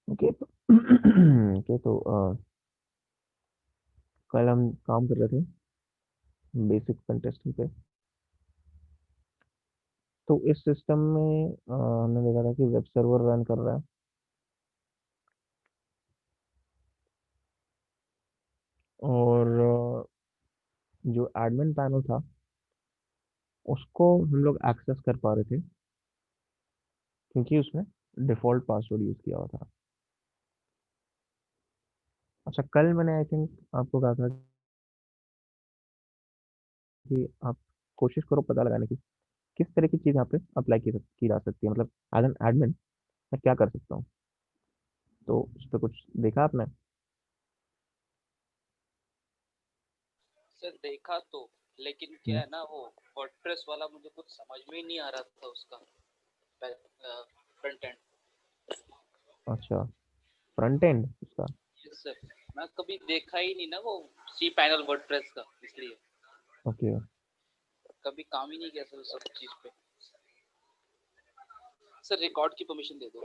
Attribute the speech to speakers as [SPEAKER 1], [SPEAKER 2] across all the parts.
[SPEAKER 1] Okay तो okay तो कल हम काम कर रहे थे बेसिक पेन टेस्टिंग पे। तो इस सिस्टम में हमने देखा था कि वेब सर्वर रन कर रहा है और जो एडमिन पैनल था उसको हम लोग एक्सेस कर पा रहे थे क्योंकि उसने डिफॉल्ट पासवर्ड यूज किया हुआ था। अच्छा, कल मैंने आई थिंक आपको कहा था कि आप कोशिश करो पता लगाने की किस तरह की चीज़ यहाँ पे अप्लाई की जा सकती है, मतलब एज एन एडमिन मैं क्या कर सकता हूँ। तो उस पर कुछ देखा आपने?
[SPEAKER 2] सर देखा तो, लेकिन क्या
[SPEAKER 1] हम्म,
[SPEAKER 2] है ना, वो वर्डप्रेस वाला मुझे कुछ समझ में ही नहीं आ रहा था उसका फ्रंट एंड।
[SPEAKER 1] अच्छा, फ्रंट एंड उसका।
[SPEAKER 2] यस सर, मैं कभी देखा ही नहीं ना वो सी पैनल वर्डप्रेस का, इसलिए
[SPEAKER 1] ओके,
[SPEAKER 2] कभी काम ही नहीं किया सर उस सब चीज पे। सर रिकॉर्ड की परमिशन दे दो।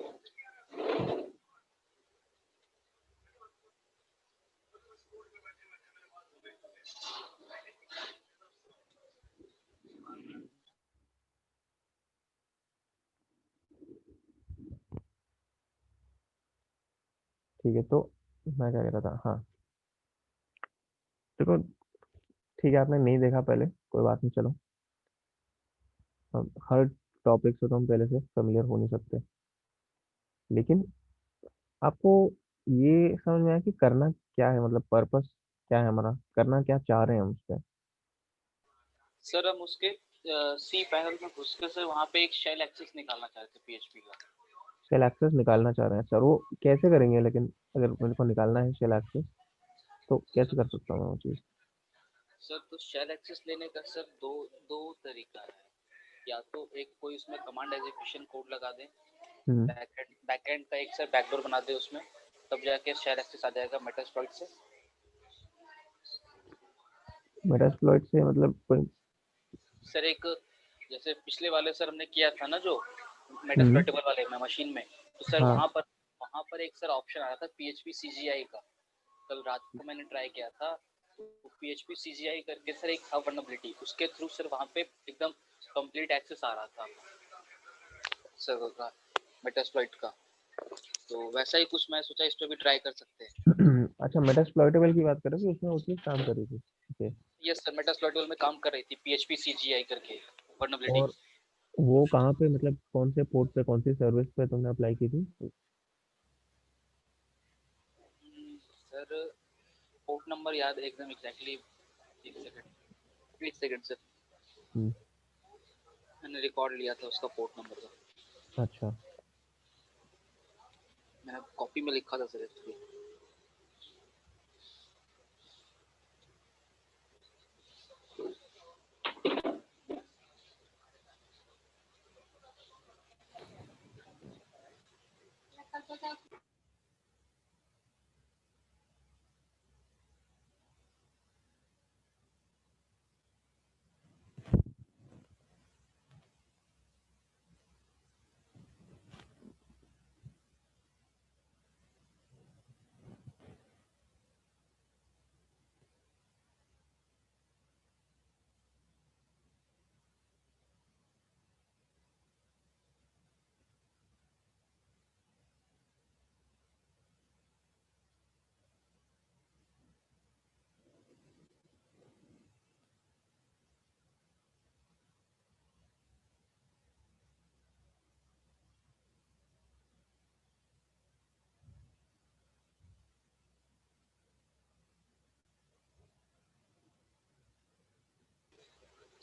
[SPEAKER 1] ठीक है। तो मैं क्या कह रहा था, हाँ देखो, ठीक है आपने नहीं देखा पहले, कोई बात नहीं, चलो। हर टॉपिक से तो हम पहले से फेमिलियर हो नहीं सकते, लेकिन आपको ये समझ में आया कि करना क्या है, मतलब पर्पस क्या है हमारा, करना क्या चाह रहे हैं हम उससे।
[SPEAKER 2] सर हम उसके सी पैनल में घुस के सर वहाँ पे एक शेल एक्सेस निकालना चाहते थे पीएचपी का।
[SPEAKER 1] शेल एक्सेस निकालना चाह रहे हैं सर, वो कैसे करेंगे? लेकिन अगर मेरे को निकालना है शेल एक्सेस तो कैसे कर सकता हूँ मैं वो चीज़?
[SPEAKER 2] सर तो शेल एक्सेस लेने का सर दो दो तरीका है। या तो एक कोई उसमें कमांड एग्जीक्यूशन कोड लगा दें,
[SPEAKER 1] हम्म।
[SPEAKER 2] बैकएंड का एक सर बैकडोर बना दे उसमें, तब जाके शेल एक्सेस आ जाएगा मेटास्प्लॉइट से।
[SPEAKER 1] मेटास्प्लॉइट से मतलब कोई?
[SPEAKER 2] सर एक, जैसे पिछले वाले सर हमने किया था ना जो
[SPEAKER 1] हम्म।
[SPEAKER 2] मेटास्प्लॉइटेबल वाले में मशीन में, तो सर
[SPEAKER 1] हाँ।
[SPEAKER 2] वहाँ पर एक सर ऑप्शन आ रहा था पीएचपी सीजीआई का। कल रात को मैंने ट्राई किया था, तो पीएचपी सीजीआई करके सर एक था वर्नेबिलिटी, उसके थ्रू सर वहाँ पे एकदम कंप्लीट एक्सेस आ रहा था सर्वर का, मेटास्प्लॉइट का। तो वैसा ही कुछ मैं सोचा इस पे भी ट्राई कर सकते हैं।
[SPEAKER 1] अच्छा, मेटास्प्लॉइटेबल की बात कर रहे थे, उसमें वो चीज़ काम कर रही थी, ओके।
[SPEAKER 2] यस सर, मेटास्प्लॉइटेबल में काम कर रही थी पीएचपी सीजीआई करके वर्नेबिलिटी।
[SPEAKER 1] और वो कहाँ पे, मतलब कौन से पोर्ट पे, कौन सी सर्विस पे तुमने अप्लाई की थी?
[SPEAKER 2] सर पोर्ट नंबर याद है एकदम एग्जैक्टली। एक सेकंड, एक सेकंड सर,
[SPEAKER 1] हम्म,
[SPEAKER 2] मैंने रिकॉर्ड लिया था उसका पोर्ट नंबर का।
[SPEAKER 1] अच्छा।
[SPEAKER 2] मैंने कॉपी में लिखा था sir actually.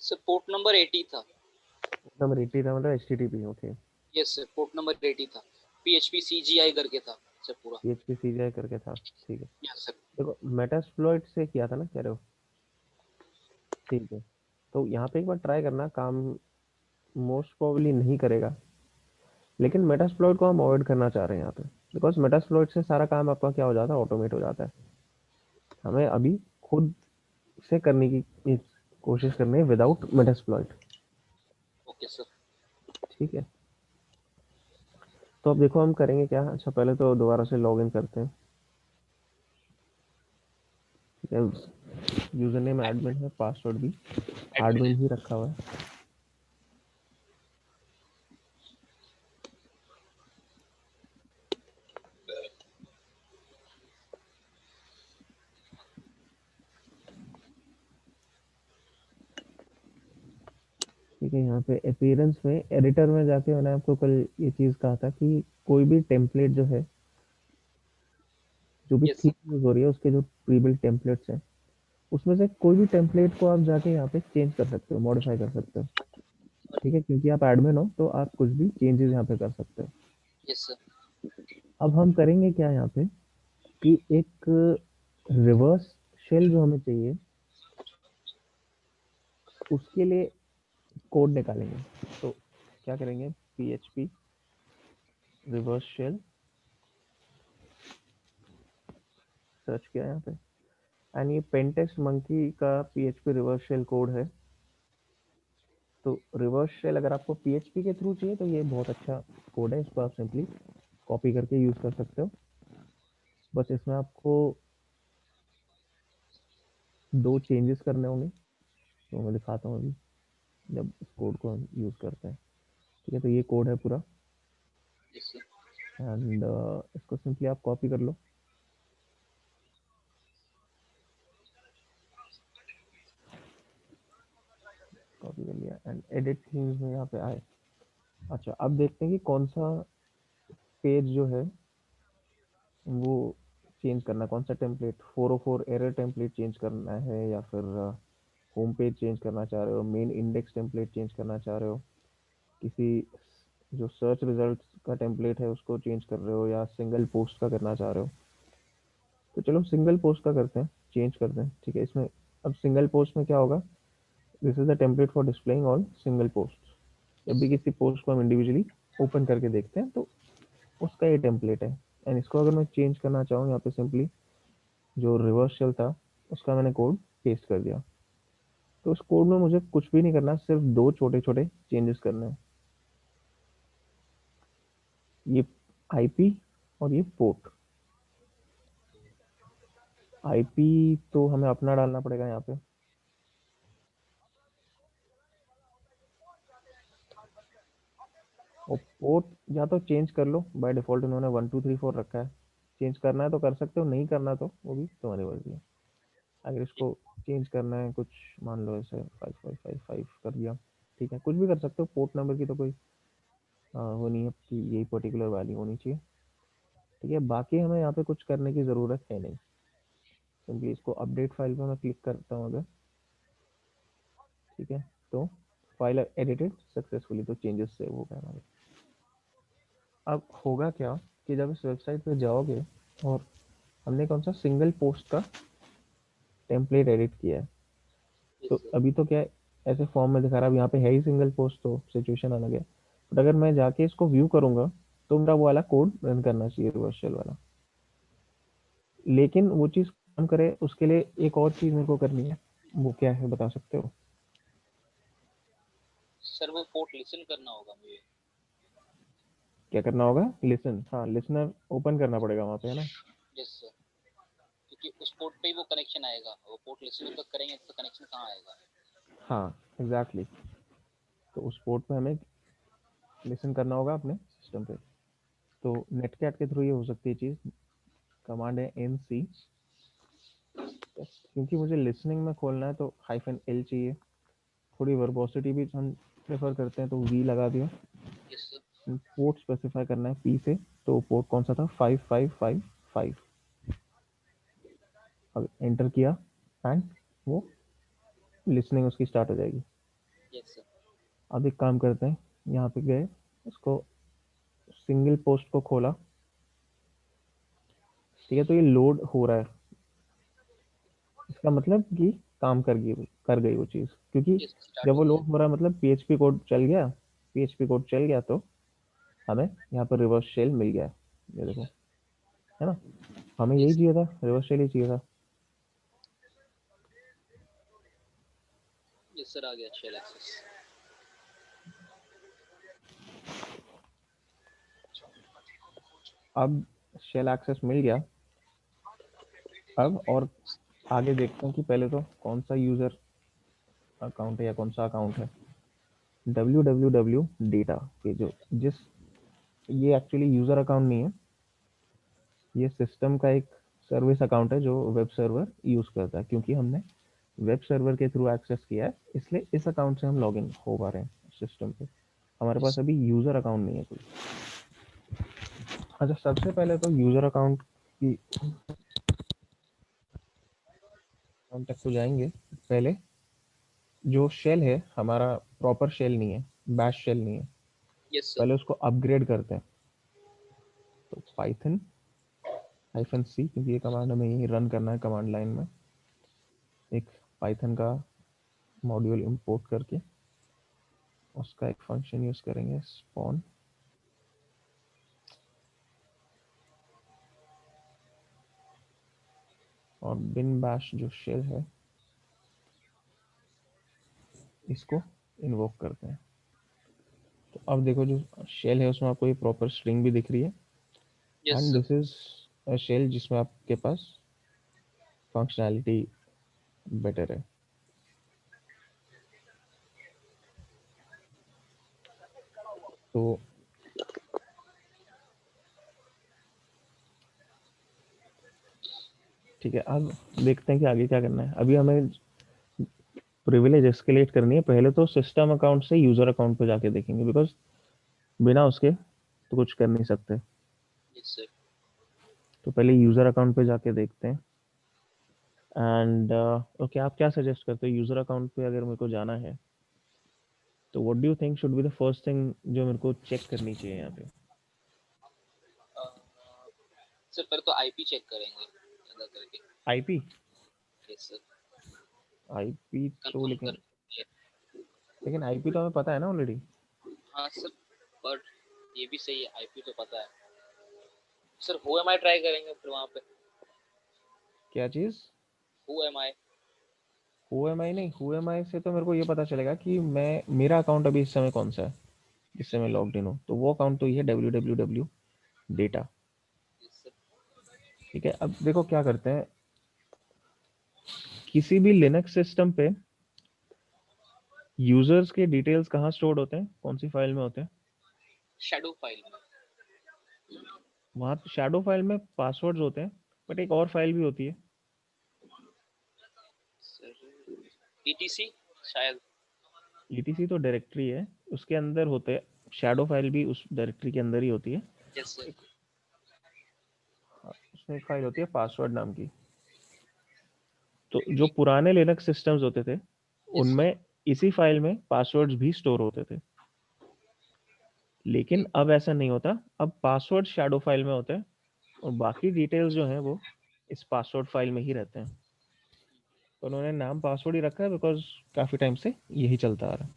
[SPEAKER 2] Sir port number 80 था।
[SPEAKER 1] नंबर 80 था, मतलब HTTP, okay.
[SPEAKER 2] Yes sir, port number 80 था, पीएचपी सीजीआई करके था सर पूरा।
[SPEAKER 1] PHP CGI करके था, ठीक है।
[SPEAKER 2] Yes sir.
[SPEAKER 1] देखो, मेटास्प्लॉइट से किया था ना, कह रहे हो? ठीक है। तो यहाँ पे एक बार ट्राई करना, काम मोस्ट प्रोबेबली नहीं करेगा, लेकिन मेटास्प्लॉइट को हम अवॉइड करना चाह रहे हैं यहाँ पे, बिकॉज मेटास्प्लॉइट से सारा काम आपका क्या हो जाता है, ऑटोमेट हो जाता है। हमें अभी खुद से करने की कोशिश करनी है विदाउट मेटास्प्लॉइट।
[SPEAKER 2] Okay sir.
[SPEAKER 1] ठीक है। तो अब देखो हम करेंगे क्या। अच्छा पहले तो दोबारा से लॉग इन करते हैं। ठीक है, यूजर नेम एडमिन है, पासवर्ड भी
[SPEAKER 2] एडमिन है।
[SPEAKER 1] एडमिन ही रखा हुआ है। ठीक है, यहाँ पे अपीयरेंस में एडिटर में जाके मैंने आपको कल ये चीज़ कहा था कि कोई भी टेम्पलेट जो है, जो भी
[SPEAKER 2] यस सर।
[SPEAKER 1] थीम यूज हो रही है उसके जो प्री बिल्ट टेम्पलेट्स हैं, उसमें से कोई भी टेम्पलेट को आप जाके यहाँ पे चेंज कर सकते हो, मॉडिफाई कर सकते हो। ठीक है, क्योंकि आप एडमिन हो तो आप कुछ भी चेंजेस यहाँ पे कर सकते हो।
[SPEAKER 2] Yes sir.
[SPEAKER 1] अब हम करेंगे क्या यहाँ पे कि एक रिवर्स शेल जो हमें चाहिए उसके लिए कोड निकालेंगे। तो क्या करेंगे, PHP रिवर्स शेल सर्च किया यहाँ पे, एंड ये पेंटेक्स्ट मंकी का PHP रिवर्स शेल कोड है। तो रिवर्स शेल अगर आपको PHP के थ्रू चाहिए तो ये बहुत अच्छा कोड है, इसको आप सिंपली कॉपी करके यूज कर सकते हो। बस इसमें आपको दो चेंजेस करने होंगे, तो मैं दिखाता हूँ अभी जब इस कोड को हम यूज करते हैं। ठीक है, तो ये कोड है पूरा,
[SPEAKER 2] यस सर।
[SPEAKER 1] एंड इसको सिंपली आप कॉपी कर लो। कॉपी कर लिया एंड एडिट थीम्स में यहाँ पे आए। अच्छा अब देखते हैं कि कौन सा पेज जो है वो चेंज करना है, कौन सा टेम्पलेट 404 एरर टेम्पलेट चेंज करना है, या फिर होम पेज चेंज करना चाह रहे हो, मेन इंडेक्स टेम्पलेट चेंज करना चाह रहे हो, किसी जो सर्च रिजल्ट्स का टेम्पलेट है उसको चेंज कर रहे हो, या सिंगल पोस्ट का करना चाह रहे हो। तो चलो सिंगल पोस्ट का करते हैं, चेंज करते हैं। ठीक है, इसमें अब सिंगल पोस्ट में क्या होगा, this is the template for displaying on single post. जब
[SPEAKER 2] यस
[SPEAKER 1] भी
[SPEAKER 2] सर।
[SPEAKER 1] किसी पोस्ट को हम इंडिविजुअली ओपन करके देखते हैं तो उसका ये टेम्पलेट है। एंड इसको अगर मैं चेंज करना चाहूँ, यहाँ पे सिंपली जो रिवर्स शेल था उसका मैंने कोड पेस्ट कर दिया। तो उस कोड में मुझे कुछ भी नहीं करना, सिर्फ दो छोटे छोटे चेंजेस करने हैं, ये IP और ये पोर्ट। IP तो हमें अपना डालना पड़ेगा यहाँ पे, और पोर्ट या तो चेंज कर लो, बाय डिफॉल्ट इन्होंने 1 2 3 4 रखा है। चेंज करना है तो कर सकते हो, नहीं करना तो वो भी तुम्हारी मर्जी है। अगर इसको चेंज करना है कुछ, मान लो ऐसे 5555 कर दिया, ठीक है, कुछ भी कर सकते हो। पोर्ट नंबर की तो कोई वो नहीं है कि यही पर्टिकुलर वैल्यू होनी चाहिए। ठीक है, बाकी हमें यहाँ पे कुछ करने की ज़रूरत है नहीं। सिंपली इसको अपडेट फाइल पे मैं क्लिक करता हूँ अगर, ठीक है, तो फाइल एडिटेड सक्सेसफुली, तो चेंजेस सेव हो गए हमारे। अब होगा क्या कि जब इस वेबसाइट पे जाओगे और हमने कौन सा सिंगल पोस्ट का टेम्पलेट एडिट किया है,
[SPEAKER 2] यस
[SPEAKER 1] तो
[SPEAKER 2] सर।
[SPEAKER 1] अभी तो क्या है, ऐसे फॉर्म में दिखा रहा है, अब यहाँ पे है ही सिंगल पोस्ट, तो सिचुएशन अलग है। बट अगर मैं जाके इसको व्यू करूंगा तो मेरा वो वाला कोड रन करना चाहिए, रिवर्स शेल वाला। लेकिन वो चीज़ काम करे उसके लिए एक और चीज़ मेरे को करनी है, वो क्या है बता सकते हो?
[SPEAKER 2] सर वो पोर्ट लिसन करना होगा मुझे।
[SPEAKER 1] क्या करना होगा, लिसन, हाँ लिसनर ओपन करना पड़ेगा वहाँ पे, है ना।
[SPEAKER 2] Yes sir. क्योंकि उस पोर्ट पे ही वो कनेक्शन आएगा, वो पोर्ट लिसन तो करेंगे तो कनेक्शन कहाँ आएगा।
[SPEAKER 1] हाँ एग्जैक्टली exactly. तो उस पोर्ट पे हमें लिसन करना होगा अपने सिस्टम पे। तो नेटकैट के थ्रू ये हो सकती है चीज़। कमांड है NC, क्योंकि मुझे लिसनिंग में खोलना है तो -L चाहिए। थोड़ी वर्बोसिटी भी हम प्रेफर करते हैं तो V लगा दिया।
[SPEAKER 2] Yes sir.
[SPEAKER 1] पोर्ट स्पेसिफाई करना है P से, तो पोर्ट कौन सा था, 5555। अब एंटर किया एंड वो लिसनिंग उसकी स्टार्ट हो जाएगी।
[SPEAKER 2] Yes sir.
[SPEAKER 1] अब एक काम करते हैं, यहाँ पे गए, इसको सिंगल पोस्ट को खोला। ठीक है, तो ये लोड हो रहा है, इसका मतलब कि काम कर गई वो चीज़, क्योंकि
[SPEAKER 2] यस स्टार्ट
[SPEAKER 1] जब
[SPEAKER 2] हो
[SPEAKER 1] वो
[SPEAKER 2] गया।
[SPEAKER 1] लोड हो रहा है मतलब PHP कोड चल गया। PHP कोड चल गया तो हमें यहाँ पर रिवर्स शेल मिल गया। ये देखो, है ना, हमें यही
[SPEAKER 2] यस
[SPEAKER 1] चाहिए था, रिवर्स शेल ही चाहिए था।
[SPEAKER 2] यस सर, आ गया शेल एक्सेस।
[SPEAKER 1] अब शेल एक्सेस मिल गया। अब और आगे देखते हैं कि पहले तो कौन सा यूजर अकाउंट है या कौन सा अकाउंट है। www डेटा के जो जिस ये एक्चुअली यूजर अकाउंट नहीं है, ये सिस्टम का एक सर्विस अकाउंट है जो वेब सर्वर यूज करता है। क्योंकि हमने वेब सर्वर के थ्रू एक्सेस किया है, इसलिए इस अकाउंट से हम लॉगिन हो पा रहे हैं सिस्टम पे। हमारे पास अभी यूजर अकाउंट नहीं है कोई। अच्छा, सबसे पहले तो यूजर अकाउंट की अकाउंट तक तो जाएंगे। पहले जो शेल है हमारा प्रॉपर शेल नहीं है, बैश शेल नहीं है,
[SPEAKER 2] यस सर।
[SPEAKER 1] पहले उसको अपग्रेड करते हैं। तो पाइथन -c, क्योंकि ये कमांड हमें यही रन करना है कमांड लाइन में, एक पाइथन का मॉड्यूल इंपोर्ट करके उसका एक फंक्शन यूज करेंगे स्पॉन, और बिन बैश जो शेल है इसको इन्वोक करते हैं। तो अब देखो जो शेल है उसमें आपको ये प्रॉपर स्ट्रिंग भी दिख रही है,
[SPEAKER 2] yes
[SPEAKER 1] and
[SPEAKER 2] sir.
[SPEAKER 1] This is a shell जिसमें आपके पास फंक्शनैलिटी बेटर है। तो ठीक है, अब देखते हैं कि आगे क्या करना है। अभी हमें प्रिविलेज एस्केलेट करनी है। पहले तो सिस्टम अकाउंट से यूजर अकाउंट पे जाके देखेंगे, बिकॉज बिना उसके तो कुछ कर नहीं सकते।
[SPEAKER 2] Yes sir.
[SPEAKER 1] तो पहले यूजर अकाउंट पे जाके देखते हैं। एंड ओके, आप क्या सजेस्ट करते हो यूजर अकाउंट पे अगर मेरे को जाना है तो what do you think should be the first thing जो मेरे को चेक करनी चाहिए यहाँ पे?
[SPEAKER 2] सर पर तो आईपी चेक करेंगे ज्यादा करके।
[SPEAKER 1] आईपी?
[SPEAKER 2] Yes sir.
[SPEAKER 1] आईपी तो
[SPEAKER 2] कंफर्म कर।
[SPEAKER 1] लेकिन आईपी तो हमें पता है ना ऑलरेडी।
[SPEAKER 2] हाँ सर, बट ये भी सही है, आईपी तो पता है sir. Who am I try करेंगे फिर वहाँ पे।
[SPEAKER 1] क्या चीज?
[SPEAKER 2] हु एम आई।
[SPEAKER 1] हुएमआई नहीं, हुएमआई से तो मेरे को ये पता चलेगा कि मैं मेरा अकाउंट अभी इस समय कौन सा है जिससे मैं लॉग्ड इन हूँ। तो वो अकाउंट तो ये है www डेटा।
[SPEAKER 2] Yes sir.
[SPEAKER 1] ठीक है, अब देखो क्या करते हैं। किसी भी लिनक्स सिस्टम पे यूजर्स के डिटेल्स कहाँ स्टोर्ड होते हैं, कौन सी फाइल में होते हैं?
[SPEAKER 2] शैडो फाइल में।
[SPEAKER 1] वहाँ शैडो फाइल में पासवर्ड्स होते हैं, बट एक और फाइल भी होती है।
[SPEAKER 2] सर ईटीसी शायद।
[SPEAKER 1] ईटीसी तो डायरेक्टरी है, उसके अंदर होते हैं। शैडो फाइल भी उस डायरेक्टरी के अंदर ही होती है।
[SPEAKER 2] Yes sir.
[SPEAKER 1] हाँ, उसमें एक फाइल होती है पासवर्ड नाम की। तो जो पुराने लिनक्स सिस्टम्स होते थे
[SPEAKER 2] यस सर।
[SPEAKER 1] उनमें इसी फाइल में पासवर्ड्स भी स्टोर होते थे। लेकिन अब ऐसा नहीं होता, अब पासवर्ड शैडो फाइल में होते हैं और बाकी डिटेल्स जो हैं वो इस पासवर्ड फाइल में ही रहते हैं। तो उन्होंने नाम पासवर्ड ही रखा है बिकॉज काफी टाइम से यही चलता आ रहा है।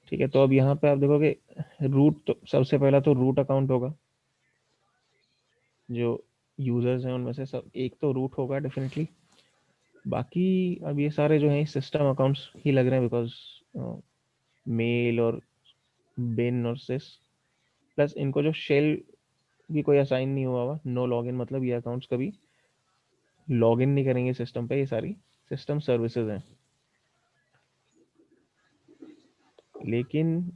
[SPEAKER 1] ठीक है, तो अब यहाँ पे आप देखोगे रूट, तो सबसे पहला तो रूट अकाउंट होगा। जो यूजर्स हैं उनमें से सब एक तो रूट होगा डेफिनेटली। बाकी अब ये सारे जो हैं सिस्टम अकाउंट्स ही लग रहे हैं, बिकॉज मेल और बिन और सिस, प्लस इनको जो शेल भी कोई असाइन नहीं हुआ हुआ, नो लॉगिन, मतलब ये अकाउंट्स कभी लॉगिन नहीं करेंगे सिस्टम पे। ये सारी सिस्टम सर्विसेज हैं। लेकिन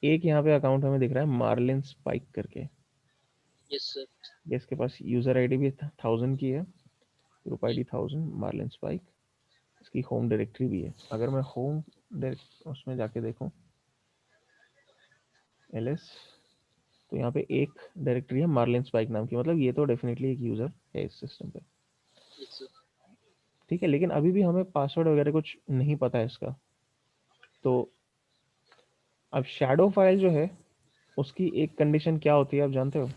[SPEAKER 1] एक यहाँ पे अकाउंट हमें दिख रहा है मार्लिन स्पाइक करके।
[SPEAKER 2] Yes sir.
[SPEAKER 1] ये इसके पास यूजर आईडी भी 1000 की है, ग्रुप आईडी 1000, मार्लिन स्पाइक। इसकी होम डायरेक्टरी भी है। अगर मैं होम उसमें जाके देखूं एलएस, तो यहाँ पे एक डायरेक्टरी है मार्लिन स्पाइक नाम की, मतलब ये तो डेफिनेटली एक यूजर है इस सिस्टम पे।
[SPEAKER 2] Yes sir.
[SPEAKER 1] ठीक है, लेकिन अभी भी हमें पासवर्ड वगैरह कुछ नहीं पता है इसका। तो अब शैडो फाइल जो है उसकी एक कंडीशन क्या होती है आप जानते हो?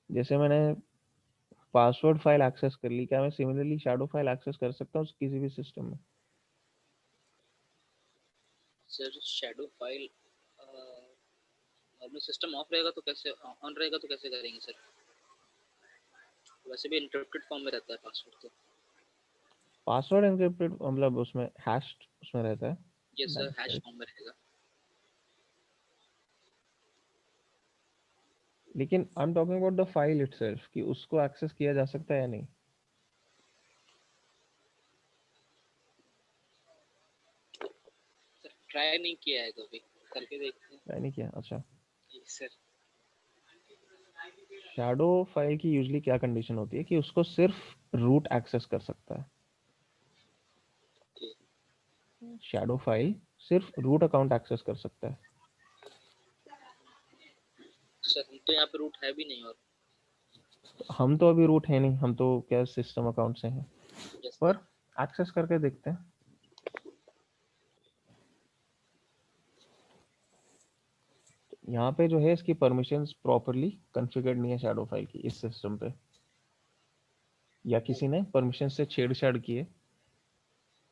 [SPEAKER 1] जैसे मैंने पासवर्ड फाइल एक्सेस कर ली, क्या मैं सिमिलरली शैडो फाइल एक्सेस कर सकता हूँ किसी भी सिस्टम में?
[SPEAKER 2] सर शैडो फाइल और सिस्टम ऑफ रहेगा तो कैसे, ऑन रहेगा तो कैसे करेंगे सर? वैसे भी एन्क्रिप्टेड फॉर्म में रहता है पासवर्ड तो।
[SPEAKER 1] पासवर्ड एनक्रिप्टेड मतलब उसमें हैश्ड उसमें रहता है।
[SPEAKER 2] Yes sir,
[SPEAKER 1] that is
[SPEAKER 2] hash
[SPEAKER 1] correct.
[SPEAKER 2] Form में रहेगा।
[SPEAKER 1] लेकिन I am talking about the file itself कि उसको एक्सेस किया जा सकता है या नहीं।
[SPEAKER 2] सर ट्राई नहीं किया है कभी, करके देखते हैं।
[SPEAKER 1] ट्राई नहीं किया, अच्छा।
[SPEAKER 2] Yes sir.
[SPEAKER 1] शैडो फाइल की यूजली क्या कंडीशन होती है कि उसको सिर्फ रूट एक्सेस कर सकता है। शैडो फाइल सिर्फ रूट अकाउंट एक्सेस कर सकता है।
[SPEAKER 2] सर हम तो यहाँ पे रूट है भी नहीं। और
[SPEAKER 1] हम तो अभी रूट है नहीं, हम तो क्या सिस्टम अकाउंट से हैं,
[SPEAKER 2] यस सर।
[SPEAKER 1] पर एक्सेस करके देखते हैं। यहाँ पे जो है इसकी परमिशंस प्रॉपरली कॉन्फ़िगर्ड नहीं है शैडो फाइल की इस सिस्टम पे, या किसी ने परमिशन से छेड़छाड़ की है,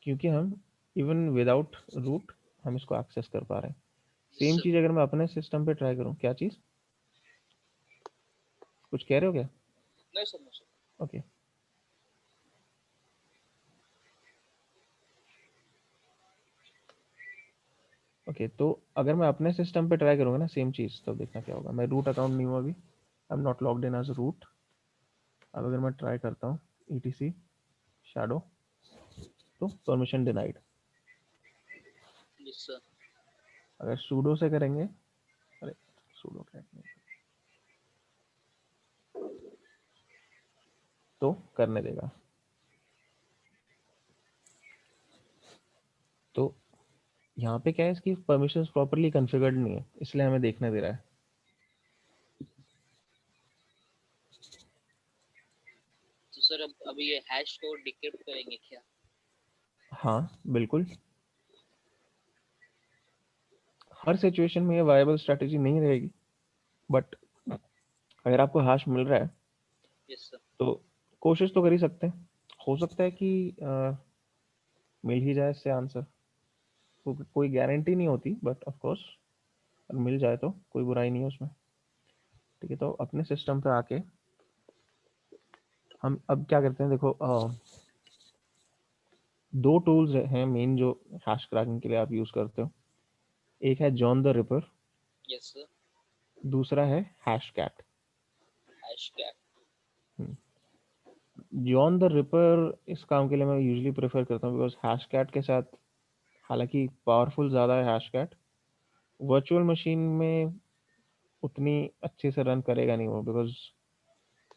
[SPEAKER 1] क्योंकि हम इवन विदाउट रूट हम इसको एक्सेस कर पा रहे हैं।
[SPEAKER 2] Yes
[SPEAKER 1] same
[SPEAKER 2] sir.
[SPEAKER 1] चीज़ अगर मैं अपने सिस्टम पे ट्राई करूँ, क्या चीज़, कुछ कह रहे हो क्या?
[SPEAKER 2] नहीं सर, नहीं सर।
[SPEAKER 1] ओके। ओके, तो अगर मैं अपने सिस्टम पे ट्राई करूँगा ना सेम चीज़, तो देखना क्या होगा। मैं रूट अकाउंट नहीं हूँ अभी, I am not logged in as root. अब अगर मैं ट्राई करता हूँ etc शैडो, तो परमिशन डिनाइड।
[SPEAKER 2] Yes sir.
[SPEAKER 1] अगर सूडो से करेंगे, अरे सूडो क्रैक नहीं, तो करने देगा। तो यहाँ पे क्या है, इसकी परमिशंस प्रॉपर्ली कॉन्फ़िगर्ड नहीं है, इसलिए हमें देखने दे रहा है।
[SPEAKER 2] तो सर अब अभी ये हैश को डिक्रिप्ट करेंगे क्या?
[SPEAKER 1] हाँ बिल्कुल, हर सिचुएशन में ये वायबल स्ट्रैटेजी नहीं रहेगी, बट अगर आपको हैश मिल रहा है
[SPEAKER 2] यस सर।
[SPEAKER 1] तो कोशिश तो कर ही सकते हैं। हो सकता है कि मिल ही जाए इससे आंसर, तो कोई गारंटी नहीं होती, बट ऑफ कोर्स मिल जाए तो कोई बुराई नहीं है उसमें। ठीक है, तो अपने सिस्टम पे आके हम अब क्या करते हैं, देखो दो टूल्स हैं मेन जो हैश क्रैकिंग के लिए आप यूज करते हो। एक है John the Ripper,
[SPEAKER 2] yes sir.
[SPEAKER 1] दूसरा है hashcat.
[SPEAKER 2] Hashcat.
[SPEAKER 1] John the Ripper इस काम के लिए मैं यूजली प्रेफर करता हूँ, बिकॉज हैश कैट के साथ, हालांकि पावरफुल ज़्यादा है हैश कैट, वर्चुअल मशीन में उतनी अच्छे से रन करेगा नहीं वो, बिकॉज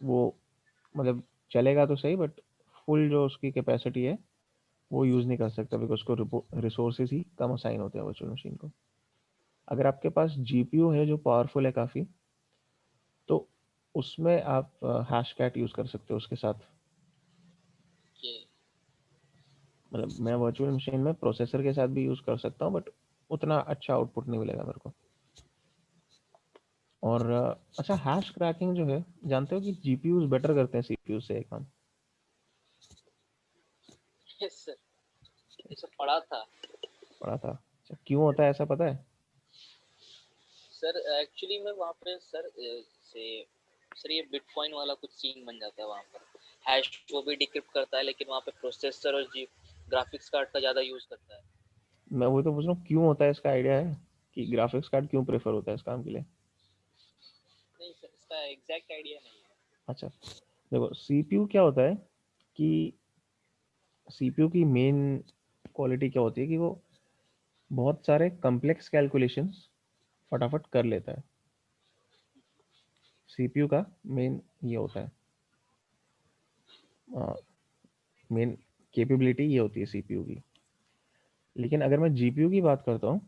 [SPEAKER 1] वो मतलब चलेगा तो सही, बट फुल जो उसकी कैपेसिटी है वो यूज़ नहीं कर सकता, बिकॉज उसको रिसोर्सेज ही कम असाइन होते हैं वर्चुअल मशीन को। अगर आपके पास जीपीयू है जो पावरफुल है काफ़ी, तो उसमें आप हैश कैट यूज़ कर सकते हो उसके साथ।
[SPEAKER 2] ये
[SPEAKER 1] मतलब मैं वर्चुअल मशीन में प्रोसेसर के साथ भी यूज़ कर सकता हूँ, बट उतना अच्छा आउटपुट नहीं मिलेगा मेरे को। और अच्छा, हैश क्रैकिंग जो है, जानते हो कि जीपीयूज बेटर करते हैं सीपीयू से एक काम।
[SPEAKER 2] यस सर, ये सब पढ़ा था।
[SPEAKER 1] पढ़ा था, अच्छा क्यों होता है ऐसा पता है?
[SPEAKER 2] सर एक्चुअली मैं वहाँ पे सर से सर ये बिटकॉइन वाला कुछ सीन बन जाता है वहाँ पर। हैश वो भी डिक्रिप्ट करता है, लेकिन वहाँ पे प्रोसेसर और जी ग्राफिक्स कार्ड का ज़्यादा यूज़ करता है।
[SPEAKER 1] मैं वही तो पूछ रहा हूँ, क्यों होता है, इसका आइडिया है कि ग्राफिक्स कार्ड क्यों प्रेफर होता है इस काम के लिए?
[SPEAKER 2] नहीं सर, इसका एग्जैक्ट आइडिया नहीं है।
[SPEAKER 1] अच्छा, देखो सीपीयू क्या होता है कि सीपीयू की मेन क्वालिटी क्या होती है कि वो बहुत सारे कॉम्प्लेक्स कैलकुलेशंस फटाफट कर लेता है। सीपीयू का मेन ये होता है, मेन कैपेबिलिटी ये होती है सीपीयू की। लेकिन अगर मैं जीपीयू की बात करता हूँ,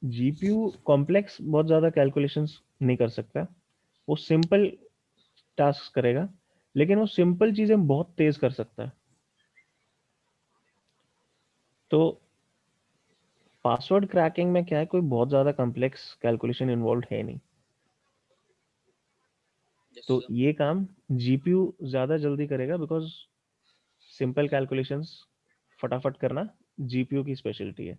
[SPEAKER 1] जीपीयू कॉम्प्लेक्स बहुत ज़्यादा कैलकुलेशंस नहीं कर सकता, वो सिंपल टास्क करेगा, लेकिन वो सिंपल चीज़ें बहुत तेज़ कर सकता है। तो पासवर्ड क्रैकिंग में क्या है, कोई बहुत ज़्यादा कॉम्प्लेक्स कैलकुलेशन इन्वॉल्व है नहीं,
[SPEAKER 2] यस
[SPEAKER 1] तो
[SPEAKER 2] सर।
[SPEAKER 1] ये काम जीपीयू ज़्यादा जल्दी करेगा, बिकॉज सिंपल कैलकुलेशंस फटाफट करना जीपीयू की स्पेशलिटी है।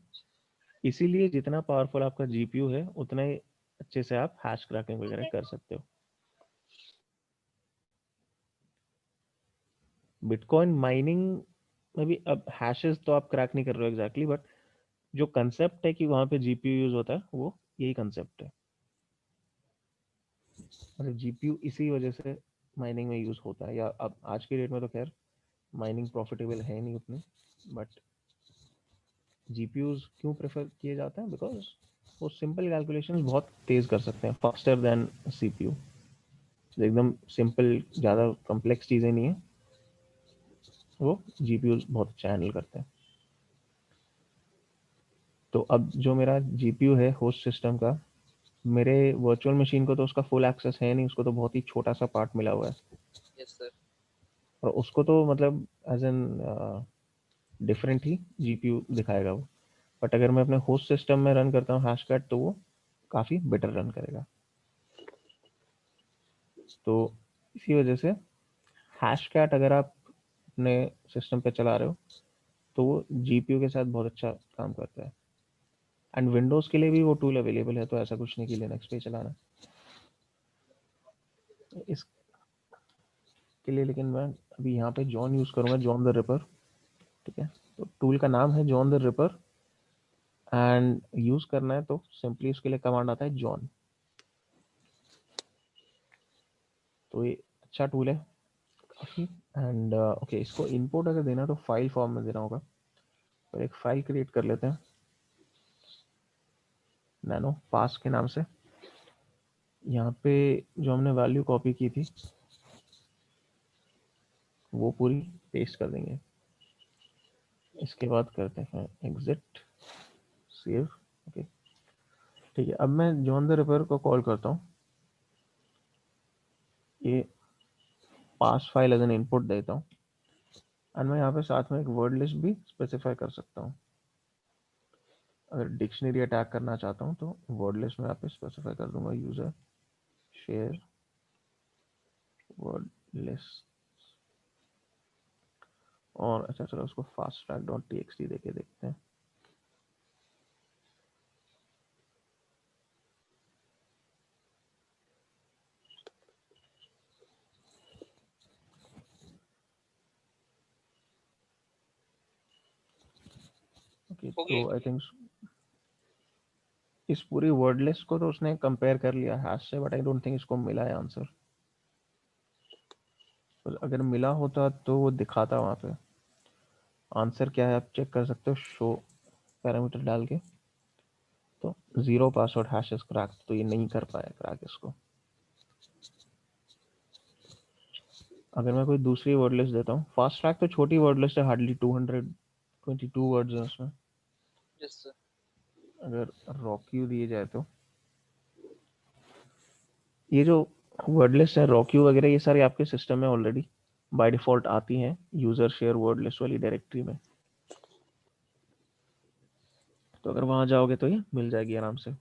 [SPEAKER 1] इसीलिए जितना पावरफुल आपका जीपीयू है उतना ही अच्छे से आप हैश क्रैकिंग वगैरह कर सकते हो। बिटकॉइन माइनिंग में भी अब हैशेस तो आप क्रैक नहीं कर रहे हो एग्जैक्टली, बट जो कंसेप्ट है कि वहां पे जीपीयू यूज होता है वो यही कंसेप्ट है। मतलब जीपीयू इसी वजह से माइनिंग में यूज होता है, या अब आज के डेट में तो खैर माइनिंग प्रॉफिटेबल है नहीं उतनी, बट जीपीयूज क्यों प्रेफर किए जाते हैं? बिकॉज वो सिंपल कैलकुलेशंस बहुत तेज कर सकते हैं, फास्टर देन सीपीयू। एकदम सिंपल, ज़्यादा कॉम्प्लेक्स चीज़ें नहीं है, वो जीपीयू बहुत अच्छा हैंडल करते हैं। तो अब जो मेरा जीपीयू है होस्ट सिस्टम का, मेरे वर्चुअल मशीन को तो उसका फुल एक्सेस है नहीं, उसको तो बहुत ही छोटा सा पार्ट मिला हुआ है।
[SPEAKER 2] Yes sir.
[SPEAKER 1] और उसको तो मतलब एज एन डिफरेंट ही जीपीयू दिखाएगा वो। बट अगर मैं अपने होस्ट सिस्टम में रन करता हूँ हैशकैट, तो वो काफ़ी बेटर रन करेगा। तो इसी वजह से हैशकैट अगर आप अपने सिस्टम पे चला रहे हो तो वो जीपीयू के साथ बहुत अच्छा काम करता है। एंड विंडोज़ के लिए भी वो टूल अवेलेबल है, तो ऐसा कुछ नहीं कि लिनक्स पे चलाना इसके लिए। लेकिन मैं अभी यहाँ पे जॉन यूज़ करूँगा, जॉन द रिपर। ठीक है, तो टूल का नाम है John the ripper, and use करना है तो सिंपली उसके लिए कमांड आता है जॉन। तो ये अच्छा टूल है काफ़ी। एंड ओके, इसको इंपोर्ट अगर देना तो फाइल फॉर्म में देना होगा। तो एक फाइल क्रिएट कर लेते हैं नैनो पास के नाम से। यहाँ पे जो हमने वैल्यू कॉपी की थी वो पूरी पेस्ट कर देंगे। इसके बाद करते हैं एग्जिट, सेव। ओके, ठीक है। अब मैं जॉन द रिपर को कॉल करता हूँ, ये पास फाइल एज एन इनपुट देता हूँ, एंड मैं यहाँ पे साथ में एक वर्ड लिस्ट भी स्पेसिफाई कर सकता हूँ। अगर डिक्शनरी अटैक करना चाहता हूँ तो वर्ड लिस्ट में यहाँ पे स्पेसिफाई कर दूंगा यूजर शेयर वर्ड लिस्ट। और अच्छा चलो उसको fast track dot T x T देके देखते हैं। ओके, तो आई थिंक इस पूरी वर्ड लिस्ट को तो उसने कंपेयर कर लिया हैश से, बट आई डोंट थिंक इसको मिला है आंसर। तो अगर मिला होता तो वो दिखाता वहाँ पे आंसर क्या है, आप चेक कर सकते हो शो पैरामीटर डाल के। तो zero password hash is crack, तो ये नहीं कर पाया क्रैक इसको। अगर मैं कोई दूसरी वर्ड लिस्ट देता हूँ, फास्ट ट्रैक तो छोटी वर्ड लिस्ट है, हार्डली 222 वर्ड्स हैं उसमें।
[SPEAKER 2] Yes sir.
[SPEAKER 1] अगर रॉक्यू दिए जाए तो ये जो वर्ड लिस्ट है रॉक्यू वगैरह, ये सारी आपके सिस्टम में ऑलरेडी बाय डिफॉल्ट आती हैं यूजर शेयर वर्ड लिस्ट वाली डायरेक्टरी में। तो अगर वहां जाओगे तो ये मिल जाएगी आराम से।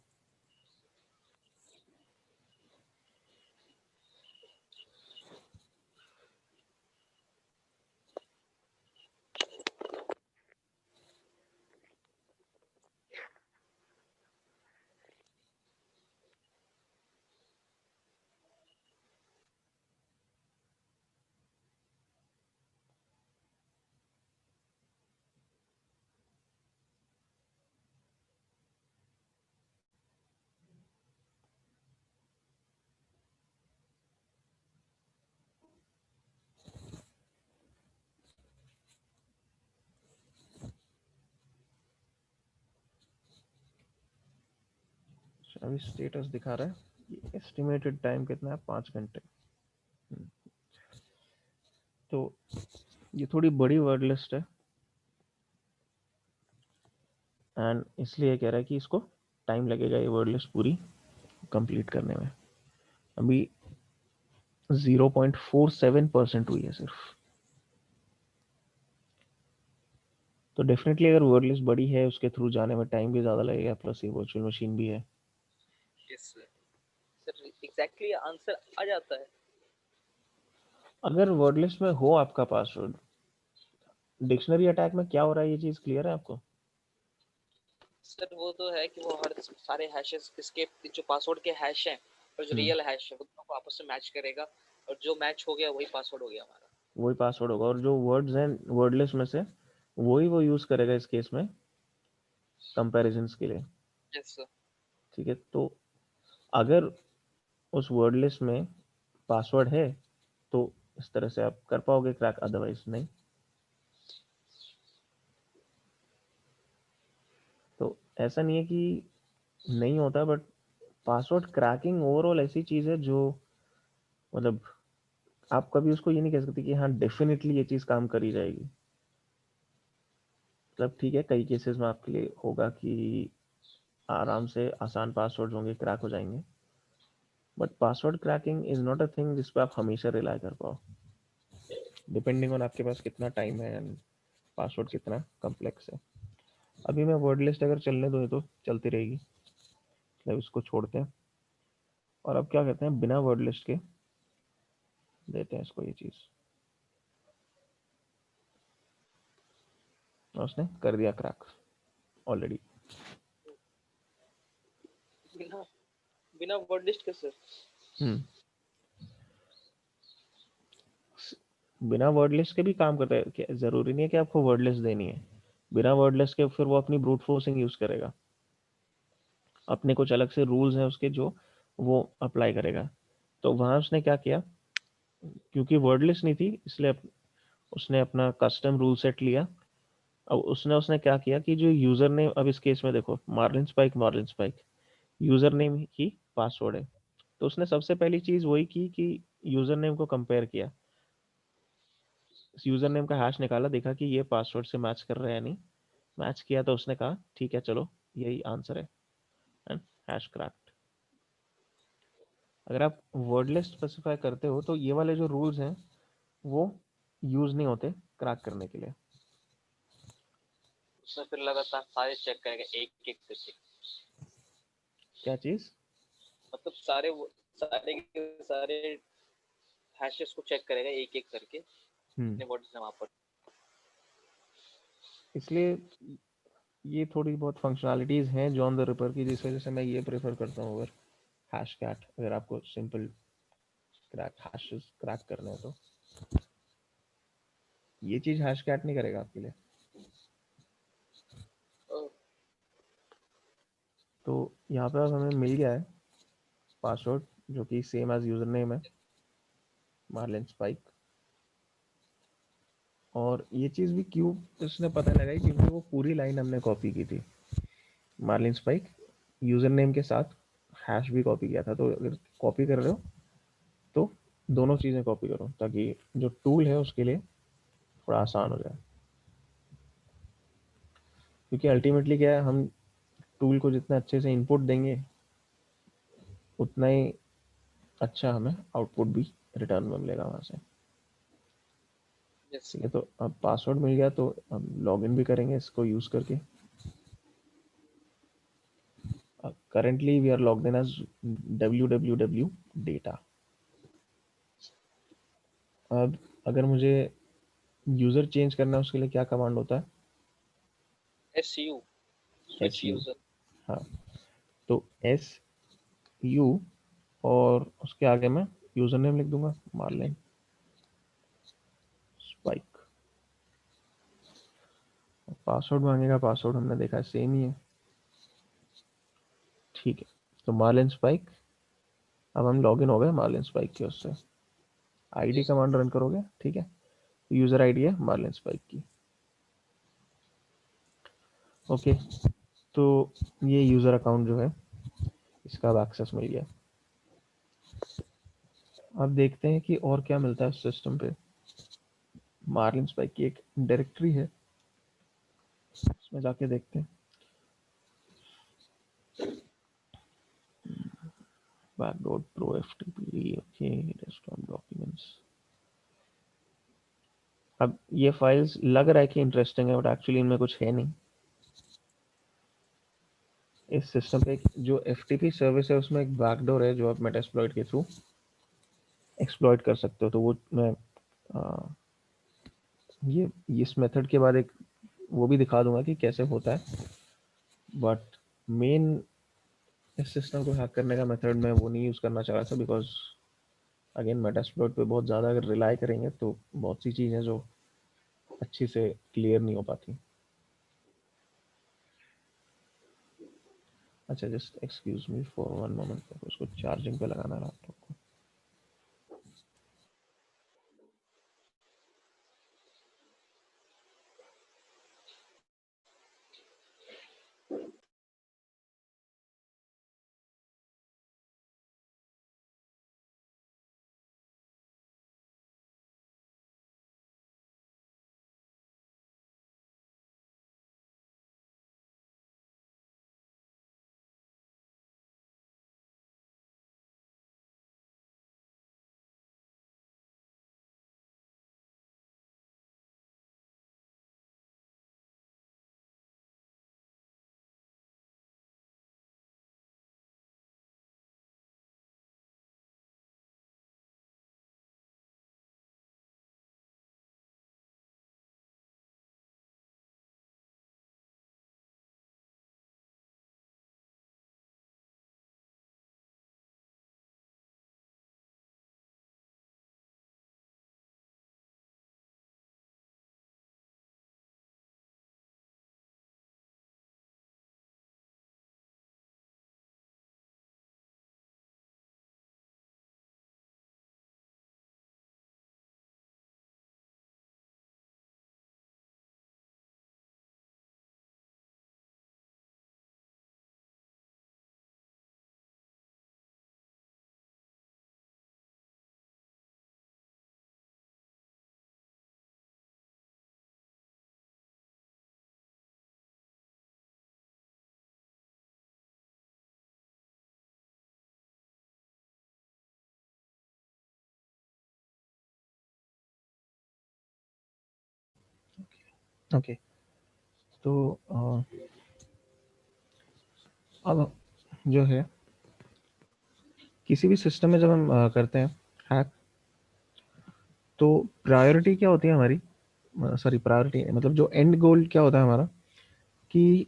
[SPEAKER 1] अभी स्टेटस दिखा रहा है, एस्टिमेटेड टाइम कितना है, 5 घंटे। तो ये थोड़ी बड़ी वर्ड लिस्ट है, एंड इसलिए कह रहा है कि इसको टाइम लगेगा ये वर्ड लिस्ट पूरी कंप्लीट करने में। अभी 0.47% हुई है सिर्फ। तो डेफिनेटली अगर वर्ड लिस्ट बड़ी है उसके थ्रू जाने में टाइम भी ज़्यादा लगेगा, प्लस ये वर्चुअल मशीन भी है।
[SPEAKER 2] Yes sir. Sir exactly answer आ जाता है।
[SPEAKER 1] अगर वर्ड लिस्ट में हो आपका पासवर्ड, डिक्शनरी अटैक में क्या हो रहा है ये चीज़ क्लियर है आपको?
[SPEAKER 2] सर वो तो है कि वो हर सारे हैशेस इसके जो पासवर्ड के हैश हैं और जो रियल हैश है वो दोनों को आपस में मैच करेगा, और जो मैच हो गया वही पासवर्ड हो गया हमारा।
[SPEAKER 1] वही पासवर्ड होगा, और जो वर्ड्स हैं वर्डलेस में से वही वो यूज करेगा इस केस में कंपैरिजंस के लिए।
[SPEAKER 2] Yes sir.
[SPEAKER 1] ठीक है, तो अगर उस वर्ड लिस्ट में पासवर्ड है तो इस तरह से आप कर पाओगे क्रैक, अदरवाइज नहीं। तो ऐसा नहीं है कि नहीं होता, बट पासवर्ड क्रैकिंग ओवरऑल ऐसी चीज है जो मतलब आप कभी उसको ये नहीं कह सकते कि हाँ डेफिनेटली ये चीज काम करी जाएगी। मतलब ठीक है, कई केसेस में आपके लिए होगा कि आराम से आसान पासवर्ड होंगे, क्रैक हो जाएंगे, but password cracking is not a thing जिस पे आप हमेशा रिलाई कर पाओ, डिपेंडिंग ऑन आपके पास कितना टाइम है एंड पासवर्ड कितना कॉम्प्लेक्स है। अभी मैं वर्ड लिस्ट अगर चलने दो तो चलती रहेगी, मतलब इसको छोड़ते हैं और अब क्या कहते हैं बिना वर्ड लिस्ट के देते हैं इसको ये चीज, और उसने कर दिया क्रैक ऑलरेडी।
[SPEAKER 2] बिना बिना वर्ड लिस्ट के सर?
[SPEAKER 1] हम्म, बिना वर्ड लिस्ट के भी काम करता है, जरूरी नहीं है कि आपको वर्ड लिस्ट देनी है। बिना वर्ड लिस्ट के फिर वो अपनी ब्रूट फोर्सिंग यूज करेगा, अपने कुछ अलग से रूल्स हैं उसके जो वो अप्लाई करेगा। तो वहां उसने क्या किया, क्योंकि वर्ड लिस्ट नहीं थी इसलिए उसने अपना कस्टम रूल सेट लिया। अब उसने उसने क्या किया कि जो यूजर नेम, अब इस केस में देखो मार्लिन स्पाइक यूजर नेम ही पासवर्ड है, तो उसने सबसे पहली चीज वही की कि यूजर नेम को कंपेयर किया, यूजर नेम का हैश निकाला, देखा कि ये पासवर्ड से मैच कर रहा है या नहीं। मैच किया तो उसने कहा ठीक है चलो यही आंसर है, एंड हैश क्रैक्ड। अगर आप वर्ड लिस्ट स्पेसिफाई करते हो तो ये वाले जो रूल्स हैं वो यूज नहीं होते क्रैक करने के लिए।
[SPEAKER 2] उसने फिर लगातार सारे चेक करेगा एक एक करके,
[SPEAKER 1] क्या चीज?
[SPEAKER 2] मतलब सारे के सारे हैशेस को चेक करेगा एक एक करके
[SPEAKER 1] हम्म,
[SPEAKER 2] अपने वर्ड्स में वहां पर।
[SPEAKER 1] इसलिए ये थोड़ी बहुत फंक्शनैलिटीज हैं जॉन द रिपर की, जिस वजह से मैं ये प्रेफर करता हूँ। अगर हैश कैट, अगर आपको सिंपल क्रैक हैशेस क्रैक करने हैं तो ये चीज हैश कैट नहीं करेगा आपके लिए। तो यहाँ पे अब हमें मिल गया है पासवर्ड जो कि सेम एज यूजर नेम है, मार्लिन स्पाइक। और ये चीज भी क्यों उसने पता लगाई, क्योंकि वो पूरी लाइन हमने कॉपी की थी, मार्लिन स्पाइक यूजर नेम के साथ हैश भी कॉपी किया था। तो अगर कॉपी कर रहे हो तो दोनों चीजें कॉपी करो ताकि जो टूल है उसके लिए थोड़ा आसान हो जाए। क्योंकि अल्टीमेटली क्या है, हम टूल को जितना अच्छे से इनपुट देंगे उतना ही अच्छा हमें आउटपुट भी रिटर्न में मिलेगा वहां से।
[SPEAKER 2] यस।
[SPEAKER 1] ठीक है, तो अब पासवर्ड मिल गया तो अब लॉगिन भी करेंगे इसको यूज करके। Currently we are logged in as www data. अब अगर मुझे यूजर चेंज करना है उसके लिए क्या कमांड होता है?
[SPEAKER 2] SU,
[SPEAKER 1] S
[SPEAKER 2] switch
[SPEAKER 1] you,
[SPEAKER 2] user.
[SPEAKER 1] हाँ, तो एस यू और उसके आगे मैं यूजर नेम लिख दूंगा मार्लिन स्पाइक। पासवर्ड मांगेगा, पासवर्ड हमने देखा सेम ही है। ठीक है, तो मार्लिन स्पाइक, अब हम लॉग इन हो गए मार्लिन स्पाइक के उससे। ID
[SPEAKER 2] yes.
[SPEAKER 1] कमांड रन करोगे, ठीक है, यूजर आईडी है मार्लिन स्पाइक की। ओके, तो ये यूजर अकाउंट जो है इसका अब एक्सेस मिल गया। अब देखते हैं कि और क्या मिलता है सिस्टम पे। मार्लिन स्पाइक की एक डायरेक्टरी है, उसमें जाके देखते हैं। Backdoor pro FTP, okay, desktop documents. अब ये फाइल्स लग रहा है कि इंटरेस्टिंग है, बट एक्चुअली इनमें कुछ है नहीं। इस सिस्टम पे जो एफटीपी सर्विस है उसमें एक बैकडोर है जो आप मेटास्प्लॉइट के थ्रू एक्सप्लॉइट कर सकते हो। तो वो मैं आ, ये इस मेथड के बाद एक वो भी दिखा दूंगा कि कैसे होता है, बट मेन इस सिस्टम को हैक करने का मेथड मैं वो नहीं यूज़ करना चाह रहा था, बिकॉज अगेन मेटास्प्लॉइट पे बहुत ज़्यादा अगर रिलाई करेंगे तो बहुत सी चीज़ें जो अच्छी से क्लियर नहीं हो पाती। अच्छा, just excuse me for one moment, उसको चार्जिंग पे लगाना लैपटॉप को। ओके, तो अब जो है किसी भी सिस्टम में जब हम करते हैं हैक, तो प्रायोरिटी क्या होती है हमारी, सॉरी प्रायोरिटी मतलब जो एंड गोल क्या होता है हमारा, कि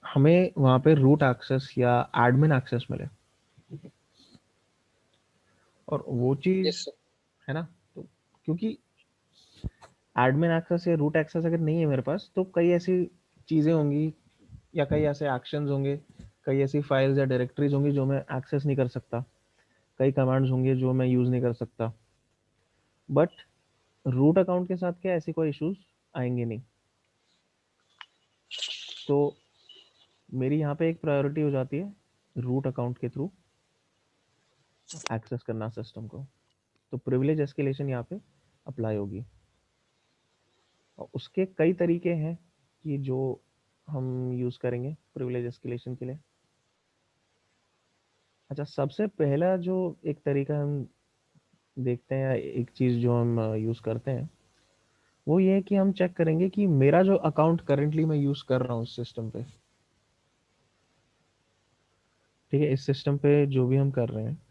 [SPEAKER 1] हमें वहाँ पे रूट एक्सेस या एडमिन एक्सेस मिले, और वो चीज़
[SPEAKER 2] यस सर।
[SPEAKER 1] है ना। तो क्योंकि एडमिन एक्सेस या रूट एक्सेस अगर नहीं है मेरे पास, तो कई ऐसी चीज़ें होंगी या कई ऐसे एक्शंस होंगे, कई ऐसी फाइल्स या डायरेक्टरीज होंगी जो मैं एक्सेस नहीं कर सकता, कई कमांड्स होंगे जो मैं यूज़ नहीं कर सकता। बट रूट अकाउंट के साथ क्या ऐसी कोई इश्यूज आएंगे नहीं। तो मेरी यहाँ पे एक प्रायोरिटी हो जाती है रूट अकाउंट के थ्रू एक्सेस करना सिस्टम को, तो प्रिविलेज एस्केलेशन यहाँ पे अप्लाई होगी। और उसके कई तरीके हैं कि जो हम यूज़ करेंगे प्रिविलेज एस्केलेशन के लिए। अच्छा, सबसे पहला जो एक तरीका हम देखते हैं या एक चीज़ जो हम यूज़ करते हैं, वो ये है कि हम चेक करेंगे कि मेरा जो अकाउंट करेंटली मैं यूज़ कर रहा हूँ इस सिस्टम पे, ठीक है, इस सिस्टम पे जो भी हम कर रहे हैं,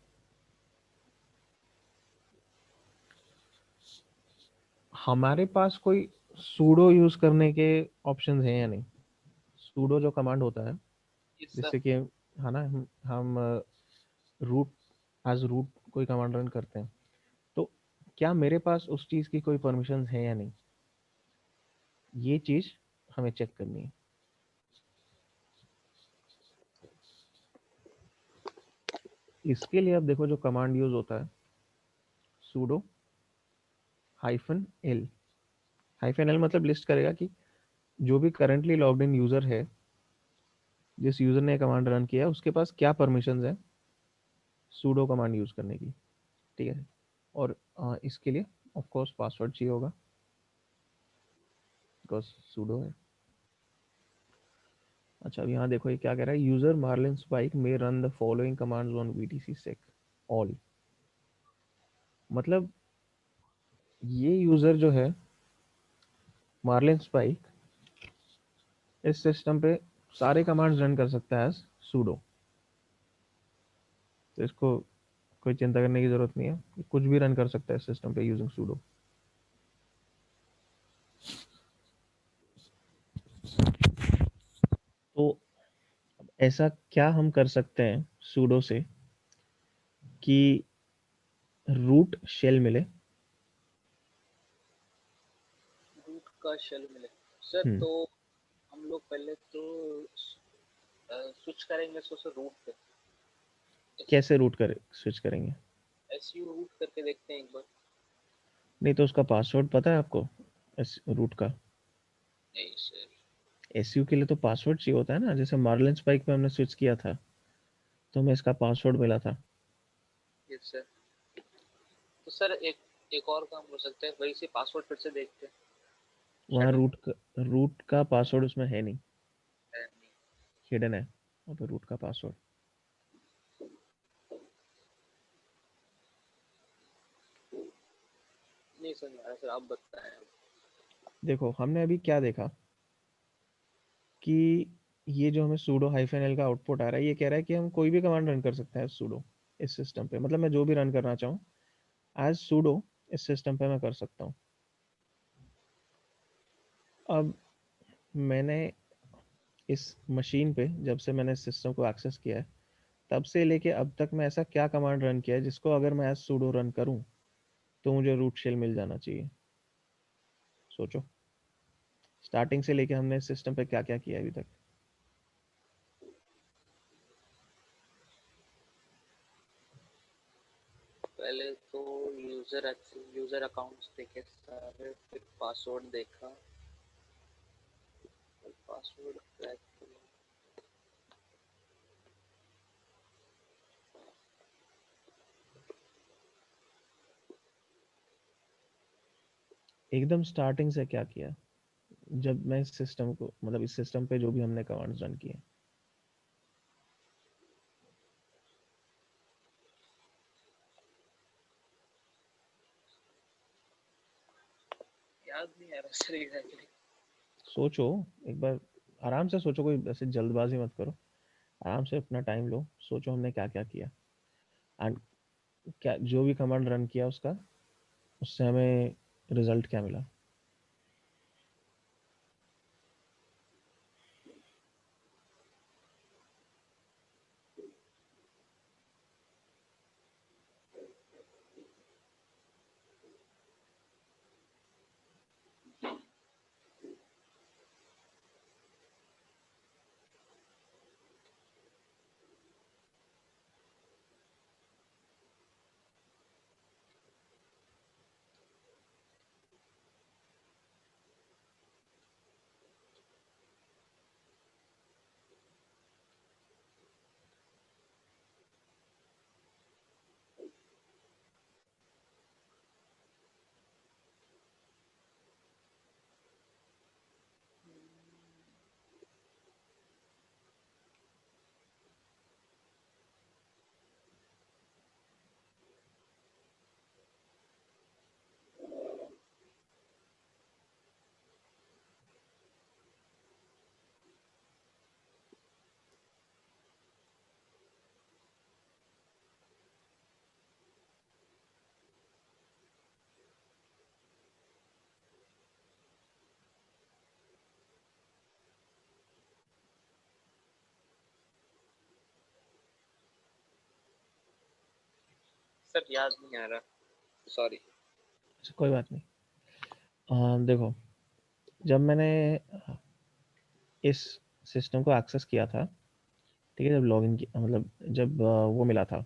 [SPEAKER 1] हमारे पास कोई सूडो यूज़ करने के ऑप्शंस हैं या नहीं। सूडो जो कमांड होता है,
[SPEAKER 2] यस सर।
[SPEAKER 1] जिससे कि है ना हम रूट एज रूट कोई कमांड रन करते हैं, तो क्या मेरे पास उस चीज़ की कोई परमिशन है या नहीं, ये चीज़ हमें चेक करनी है। इसके लिए अब देखो जो कमांड यूज़ होता है, सूडो -l। -l मतलब लिस्ट करेगा कि जो भी करंटली लॉग्ड इन यूज़र है, जिस यूज़र ने कमांड रन किया है, उसके पास क्या परमिशंस है सूडो कमांड यूज़ करने की, ठीक है। और इसके लिए ऑफ कोर्स पासवर्ड चाहिए होगा, बिकॉज सूडो है। अच्छा, अब यहाँ देखो ये क्या कह रहा है, यूजर मार्लिन स्पाइक में run the following commands on VTC sec all. मतलब ये यूजर जो है मार्लिन स्पाइक, इस सिस्टम पे सारे कमांड्स रन कर सकता है एज सूडो। तो इसको कोई चिंता करने की जरूरत नहीं है, कुछ भी रन कर सकता है इस सिस्टम पे यूजिंग सूडो। तो ऐसा क्या हम कर सकते हैं सूडो से कि रूट शेल मिले?
[SPEAKER 2] रूट का शेल मिले। सर
[SPEAKER 1] हम्म।
[SPEAKER 2] तो हम लोग पहले तो स्विच करेंगे सो रूट पे।
[SPEAKER 1] कैसे रूट कर स्विच करेंगे?
[SPEAKER 2] एसयू रूट करके देखते हैं एक बार।
[SPEAKER 1] नहीं तो उसका पासवर्ड पता है आपको, इस रूट का?
[SPEAKER 2] नहीं सर।
[SPEAKER 1] एसयू के लिए तो पासवर्ड चाहिए होता है ना, जैसे मार्लिन स्पाइक पे हमने स्विच किया था तो हमें इसका पासवर्ड मिला था।
[SPEAKER 2] Yes sir. तो सर एक एक और काम हो सकता है, वही से पासवर्ड फिर से देखते हैं।
[SPEAKER 1] वहाँ
[SPEAKER 2] शायद वो
[SPEAKER 1] रूट का पासवर्ड उसमें है नहीं,
[SPEAKER 2] है नहीं।
[SPEAKER 1] हिडन है वहाँ पे रूट का पासवर्ड।
[SPEAKER 2] नहीं समझ में आ रहा सर, आप बताएं।
[SPEAKER 1] देखो हमने अभी क्या देखा कि ये जो हमें sudo हाइफन एल का आउटपुट आ रहा है, ये कह रहा है कि हम कोई भी कमांड रन कर सकते हैं sudo इस सिस्टम पे, मतलब मैं जो भी रन करना चाहूँ एज sudo इस सिस्टम पे मैं कर सकता हूँ। अब मैंने इस मशीन पे जब से मैंने इस सिस्टम को एक्सेस किया है तब से लेके अब तक मैं ऐसा क्या कमांड रन किया है जिसको अगर मैं एज sudo रन करूँ तो मुझे रूट शेल मिल जाना चाहिए? सोचो, स्टार्टिंग से लेके हमने इस सिस्टम पे क्या क्या किया अभी तक।
[SPEAKER 2] पहले तो यूजर अकाउंट्स देखे सारे, फिर पासवर्ड देखा, फिर पासवर्ड क्रैक किया।
[SPEAKER 1] एकदम स्टार्टिंग से क्या किया जब मैं इस सिस्टम को, मतलब इस सिस्टम पे जो भी हमने कमांड्स रन किए?
[SPEAKER 2] याद नहीं आ रहा सर एग्जैक्टली।
[SPEAKER 1] सोचो एक बार, आराम से सोचो, कोई ऐसे जल्दबाजी मत करो, आराम से अपना टाइम लो, सोचो हमने क्या क्या किया एंड क्या जो भी कमांड रन किया उसका, उससे हमें रिजल्ट क्या मिला।
[SPEAKER 2] सर याद नहीं आ रहा, सॉरी।
[SPEAKER 1] अच्छा कोई बात नहीं। देखो, जब मैंने इस सिस्टम को एक्सेस किया था, ठीक है, जब लॉगिन किया, मतलब जब वो मिला था,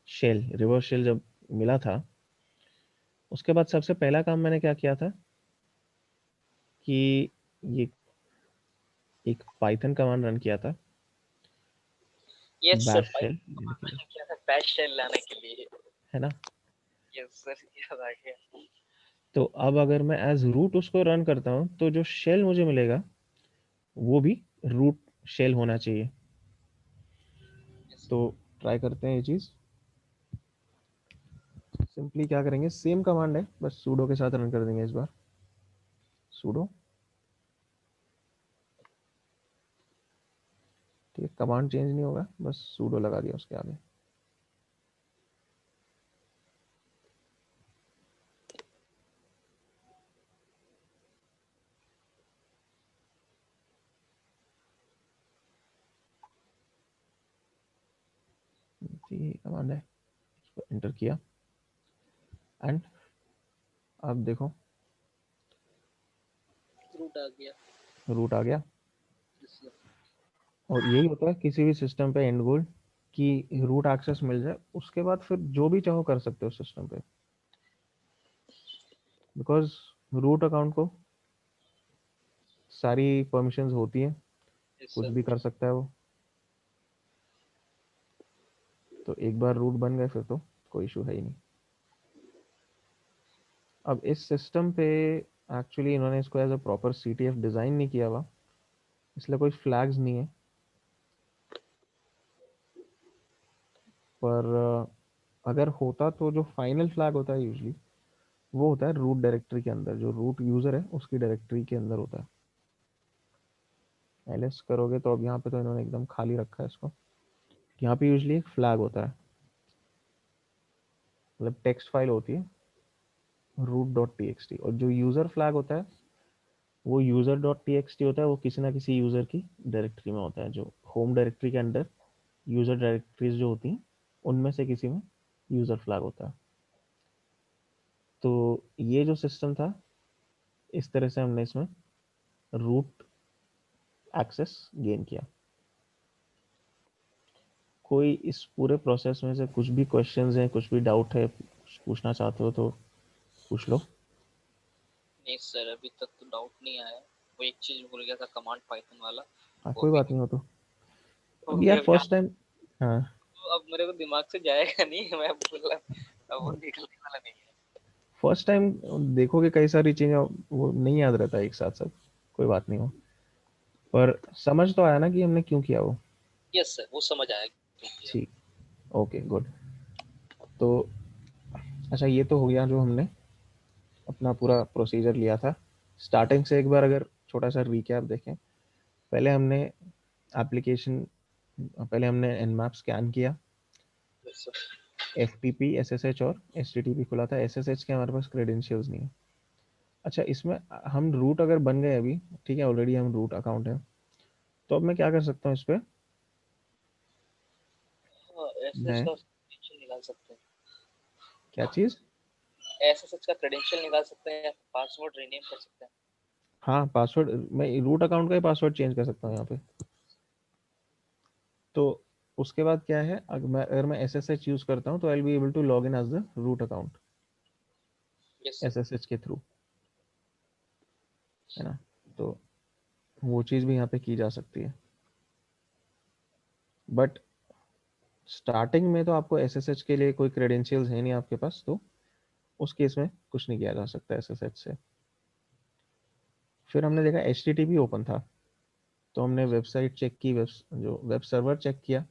[SPEAKER 1] शेल, रिवर्स शेल जब मिला था, उसके बाद सबसे पहला काम मैंने क्या किया था कि ये एक पाइथन कमांड रन किया था,
[SPEAKER 2] यस सर,
[SPEAKER 1] बैश शेल लेने के लिए,
[SPEAKER 2] मैंने किया था बैश शेल लाने के लिए।
[SPEAKER 1] है ना?
[SPEAKER 2] यस सर, याद आ गया।
[SPEAKER 1] तो अब अगर मैं एज रूट उसको रन करता हूँ तो जो शेल मुझे मिलेगा वो भी रूट शेल होना चाहिए।
[SPEAKER 2] यस
[SPEAKER 1] तो ट्राई करते हैं ये चीज़। सिंपली क्या करेंगे, सेम कमांड है बस सूडो के साथ रन कर देंगे इस बार। सूडो, ठीक है, कमांड चेंज नहीं होगा, बस सूडो लगा दिया उसके आगे। यही कमांड है, इसको एंटर किया एंड अब देखो
[SPEAKER 2] रूट आ गया।
[SPEAKER 1] रूट आ गया।
[SPEAKER 2] Yes, sir.
[SPEAKER 1] और यही होता है किसी भी सिस्टम पे एंड गोल कि रूट एक्सेस मिल जाए, उसके बाद फिर जो भी चाहो कर सकते हो सिस्टम पे, बिकॉज रूट अकाउंट को सारी परमिशंस होती हैं,
[SPEAKER 2] Yes,
[SPEAKER 1] कुछ
[SPEAKER 2] sir.
[SPEAKER 1] भी कर सकता है वो। तो एक बार रूट बन गए फिर तो कोई इशू है ही नहीं। अब इस सिस्टम पे एक्चुअली इन्होंने इसको as a proper CTF design नहीं किया हुआ, इसलिए कोई फ्लैग्स नहीं है। पर अगर होता तो जो फाइनल फ्लैग होता है यूजली वो होता है रूट डायरेक्टरी के अंदर, जो रूट यूज़र है उसकी डायरेक्टरी के अंदर होता है। ls करोगे तो अब यहाँ पे तो इन्होंने एकदम खाली रखा है इसको। यहाँ पे यूजली एक फ्लैग होता है, मतलब टेक्स्ट फाइल होती है root.txt, और जो यूज़र फ्लैग होता है वो user.txt होता है, वो किसी ना किसी यूज़र की डायरेक्टरी में होता है। जो होम डायरेक्टरी के अंदर यूज़र डायरेक्टरीज जो होती हैं उनमें से किसी में यूज़र फ्लैग होता है। तो ये जो सिस्टम था, इस तरह से हमने इसमें रूट एक्सेस गेन किया। कोई इस पूरे प्रोसेस में से कुछ भी क्वेश्चंस हैं, कुछ भी डाउट है, कुछ पूछना चाहते हो तो पूछ लो।
[SPEAKER 2] नहीं सर, अभी तक तो डाउट नहीं आया। वो एक चीज भूल गया था, कमांड पाइथन वाला।
[SPEAKER 1] हाँ
[SPEAKER 2] वो
[SPEAKER 1] कोई
[SPEAKER 2] भी
[SPEAKER 1] बात नहीं हो तो।
[SPEAKER 2] वो
[SPEAKER 1] अब
[SPEAKER 2] भी
[SPEAKER 1] यार
[SPEAKER 2] अभी
[SPEAKER 1] फर्स्ट टाइम, हाँ
[SPEAKER 2] अब मेरे को दिमाग से जाएगा नहीं, मैं बोला अब वो निकलने वाला नहीं है।
[SPEAKER 1] फर्स्ट टाइम देखोगे कई सारी चीज़ें वो नहीं याद रहता एक साथ सब, कोई बात नहीं हो। पर समझ तो आया ना कि हमने क्यों किया वो।
[SPEAKER 2] यस सर, वो समझ आया क्यों किया।
[SPEAKER 1] ठीक, ओके गुड। तो अच्छा, ये तो हो गया जो हमने अपना पूरा प्रोसीजर लिया था। स्टार्टिंग से एक बार अगर छोटा सा रिकैप देखें, पहले हमने एप्लीकेशन, पहले हमने nmap स्कैन किया,
[SPEAKER 2] यस सर।
[SPEAKER 1] FTP SSH और HTTP खुला था। SSH के हमारे पास क्रेडेंशियल्स नहीं है। अच्छा, इसमें हम रूट अगर बन गए अभी, ठीक है, ऑलरेडी हम रूट अकाउंट है, तो अब मैं क्या कर सकता हूँ इस पर,
[SPEAKER 2] हाँ, एसएसएच
[SPEAKER 1] मैं
[SPEAKER 2] का क्रेडेंशियल निकाल सकते हैं।
[SPEAKER 1] क्या चीज़,
[SPEAKER 2] एसएसएच का क्रेडेंशियल निकाल सकते हैं या पासवर्ड रीनेम कर सकते हैं।
[SPEAKER 1] हाँ पासवर्ड, मैं रूट अकाउंट का ही पासवर्ड चेंज कर सकता हूँ यहाँ पे। तो उसके बाद क्या है, अगर मैं SSH यूज़ करता हूँ तो I will be able to log in as the root account
[SPEAKER 2] yes sir.
[SPEAKER 1] SSH के थ्रू, है ना। तो वो चीज़ भी यहाँ पे की जा सकती है, बट स्टार्टिंग में तो आपको SSH के लिए कोई क्रेडेंशियल्स है नहीं आपके पास, तो उस केस में कुछ नहीं किया जा सकता SSH से। फिर हमने देखा HTTP ओपन था, तो हमने वेबसाइट चेक की, जो वेब सर्वर चेक किया।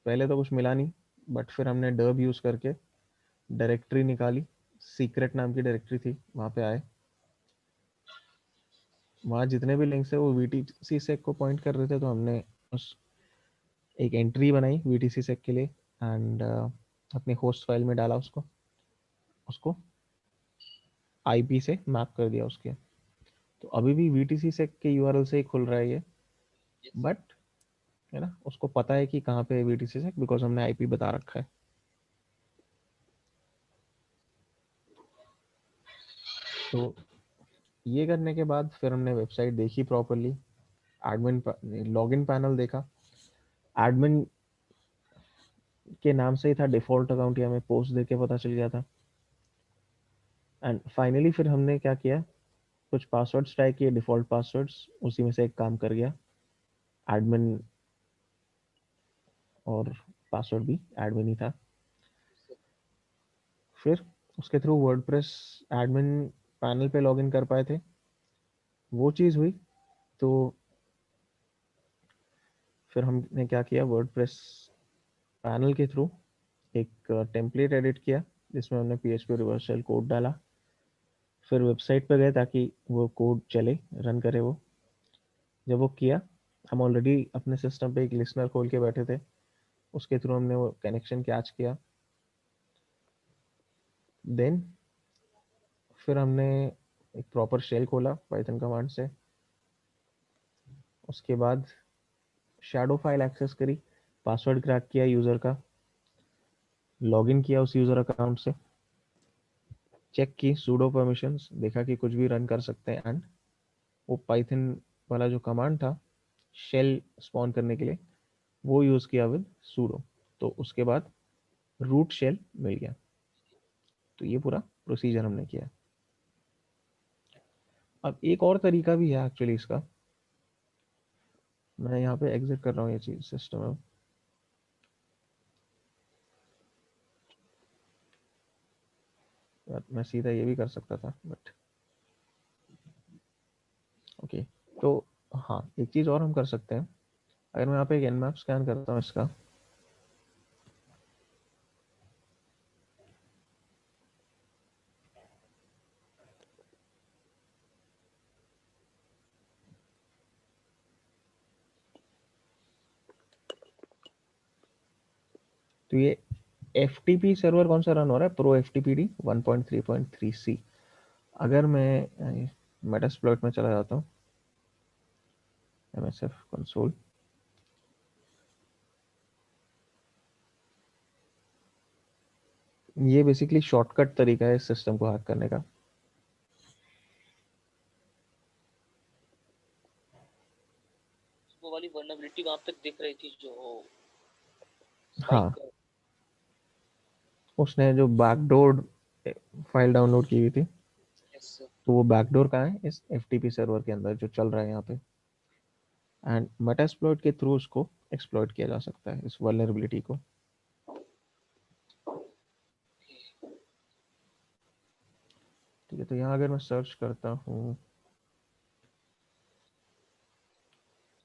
[SPEAKER 1] पहले तो कुछ मिला नहीं, बट फिर हमने डर्ब यूज़ करके डायरेक्टरी निकाली, सीक्रेट नाम की डायरेक्टरी थी, वहाँ पे आए। वहाँ जितने भी लिंक्स है वो VTC सेक को पॉइंट कर रहे थे, तो हमने उस एक एंट्री बनाई VTC सेक के लिए एंड अपनी होस्ट फाइल में डाला उसको, उसको IP से मैप कर दिया उसके। तो अभी भी VTC सेक के URL से ही खुल रहा है ये,
[SPEAKER 2] यस।
[SPEAKER 1] बट है ना, उसको पता है कि कहाँ पे है VTC सेक, बिकॉज हमने IP बता रखा है। तो ये करने के बाद फिर हमने वेबसाइट देखी प्रॉपरली, एडमिन लॉगिन पैनल देखा। एडमिन के नाम से ही था डिफॉल्ट अकाउंट, या हमें पोस्ट देके पता चल गया था। एंड फाइनली फिर हमने क्या किया, कुछ पासवर्ड्स ट्राई किए, डिफॉल्ट पासवर्ड्स, उसी में से एक काम कर गया, एडमिन, और पासवर्ड भी एडमिन ही था। फिर उसके थ्रू वर्डप्रेस एडमिन पैनल पे लॉगिन कर पाए थे, वो चीज़ हुई। तो फिर हमने क्या किया, वर्डप्रेस पैनल के थ्रू एक टेम्पलेट एडिट किया, जिसमें हमने PHP रिवर्स शेल कोड डाला। फिर वेबसाइट पर गए ताकि वो कोड चले, रन करे वो। जब वो किया, हम ऑलरेडी अपने सिस्टम पे एक लिसनर खोल के बैठे थे, उसके थ्रू हमने वो कनेक्शन कैच किया। देन फिर हमने एक प्रॉपर शेल खोला पाइथन कमांड से। उसके बाद शैडो फाइल एक्सेस करी, पासवर्ड क्रैक किया यूज़र का, लॉगिन किया उस यूज़र अकाउंट से, चेक की सूडो परमिशंस, देखा कि कुछ भी रन कर सकते हैं, एंड वो पाइथन वाला जो कमांड था शेल स्पॉन करने के लिए वो यूज़ किया विद सूडो, तो उसके बाद रूट शेल मिल गया। तो ये पूरा प्रोसीजर हमने किया। अब एक और तरीका भी है एक्चुअली इसका, मैं यहाँ पे एग्जिट कर रहा हूँ ये चीज़ सिस्टम में। यार मैं सीधा ये भी कर सकता था बट ओके। तो हाँ, एक चीज़ और हम कर सकते हैं, अगर मैं यहाँ पे एक nmap स्कैन करता हूँ इसका, तो ये FTP सर्वर कौन सा रन हो रहा है, प्रो FTPD 1.3.3c। अगर मैं मेटास्प्लॉइट में चला जाता हूँ, MSF कंसोल, ये बेसिकली शॉर्टकट तरीका है इस सिस्टम को हैक करने का।
[SPEAKER 2] वो वाली वर्नेबिलिटी वहां पे दिख रही थी जो
[SPEAKER 1] हाँ,
[SPEAKER 2] स्पाइक।
[SPEAKER 1] उसने जो बैकडोर फाइल डाउनलोड की हुई थी,
[SPEAKER 2] यस।
[SPEAKER 1] तो वो बैकडोर कहाँ है, इस FTP सर्वर के अंदर जो चल रहा है यहाँ पे, एंड मेटास्प्लॉइट के थ्रू उसको एक्सप्लॉइट किया जा सकता है इस वल्नरेबिलिटी को। ठीक है, तो यहाँ अगर मैं सर्च करता हूँ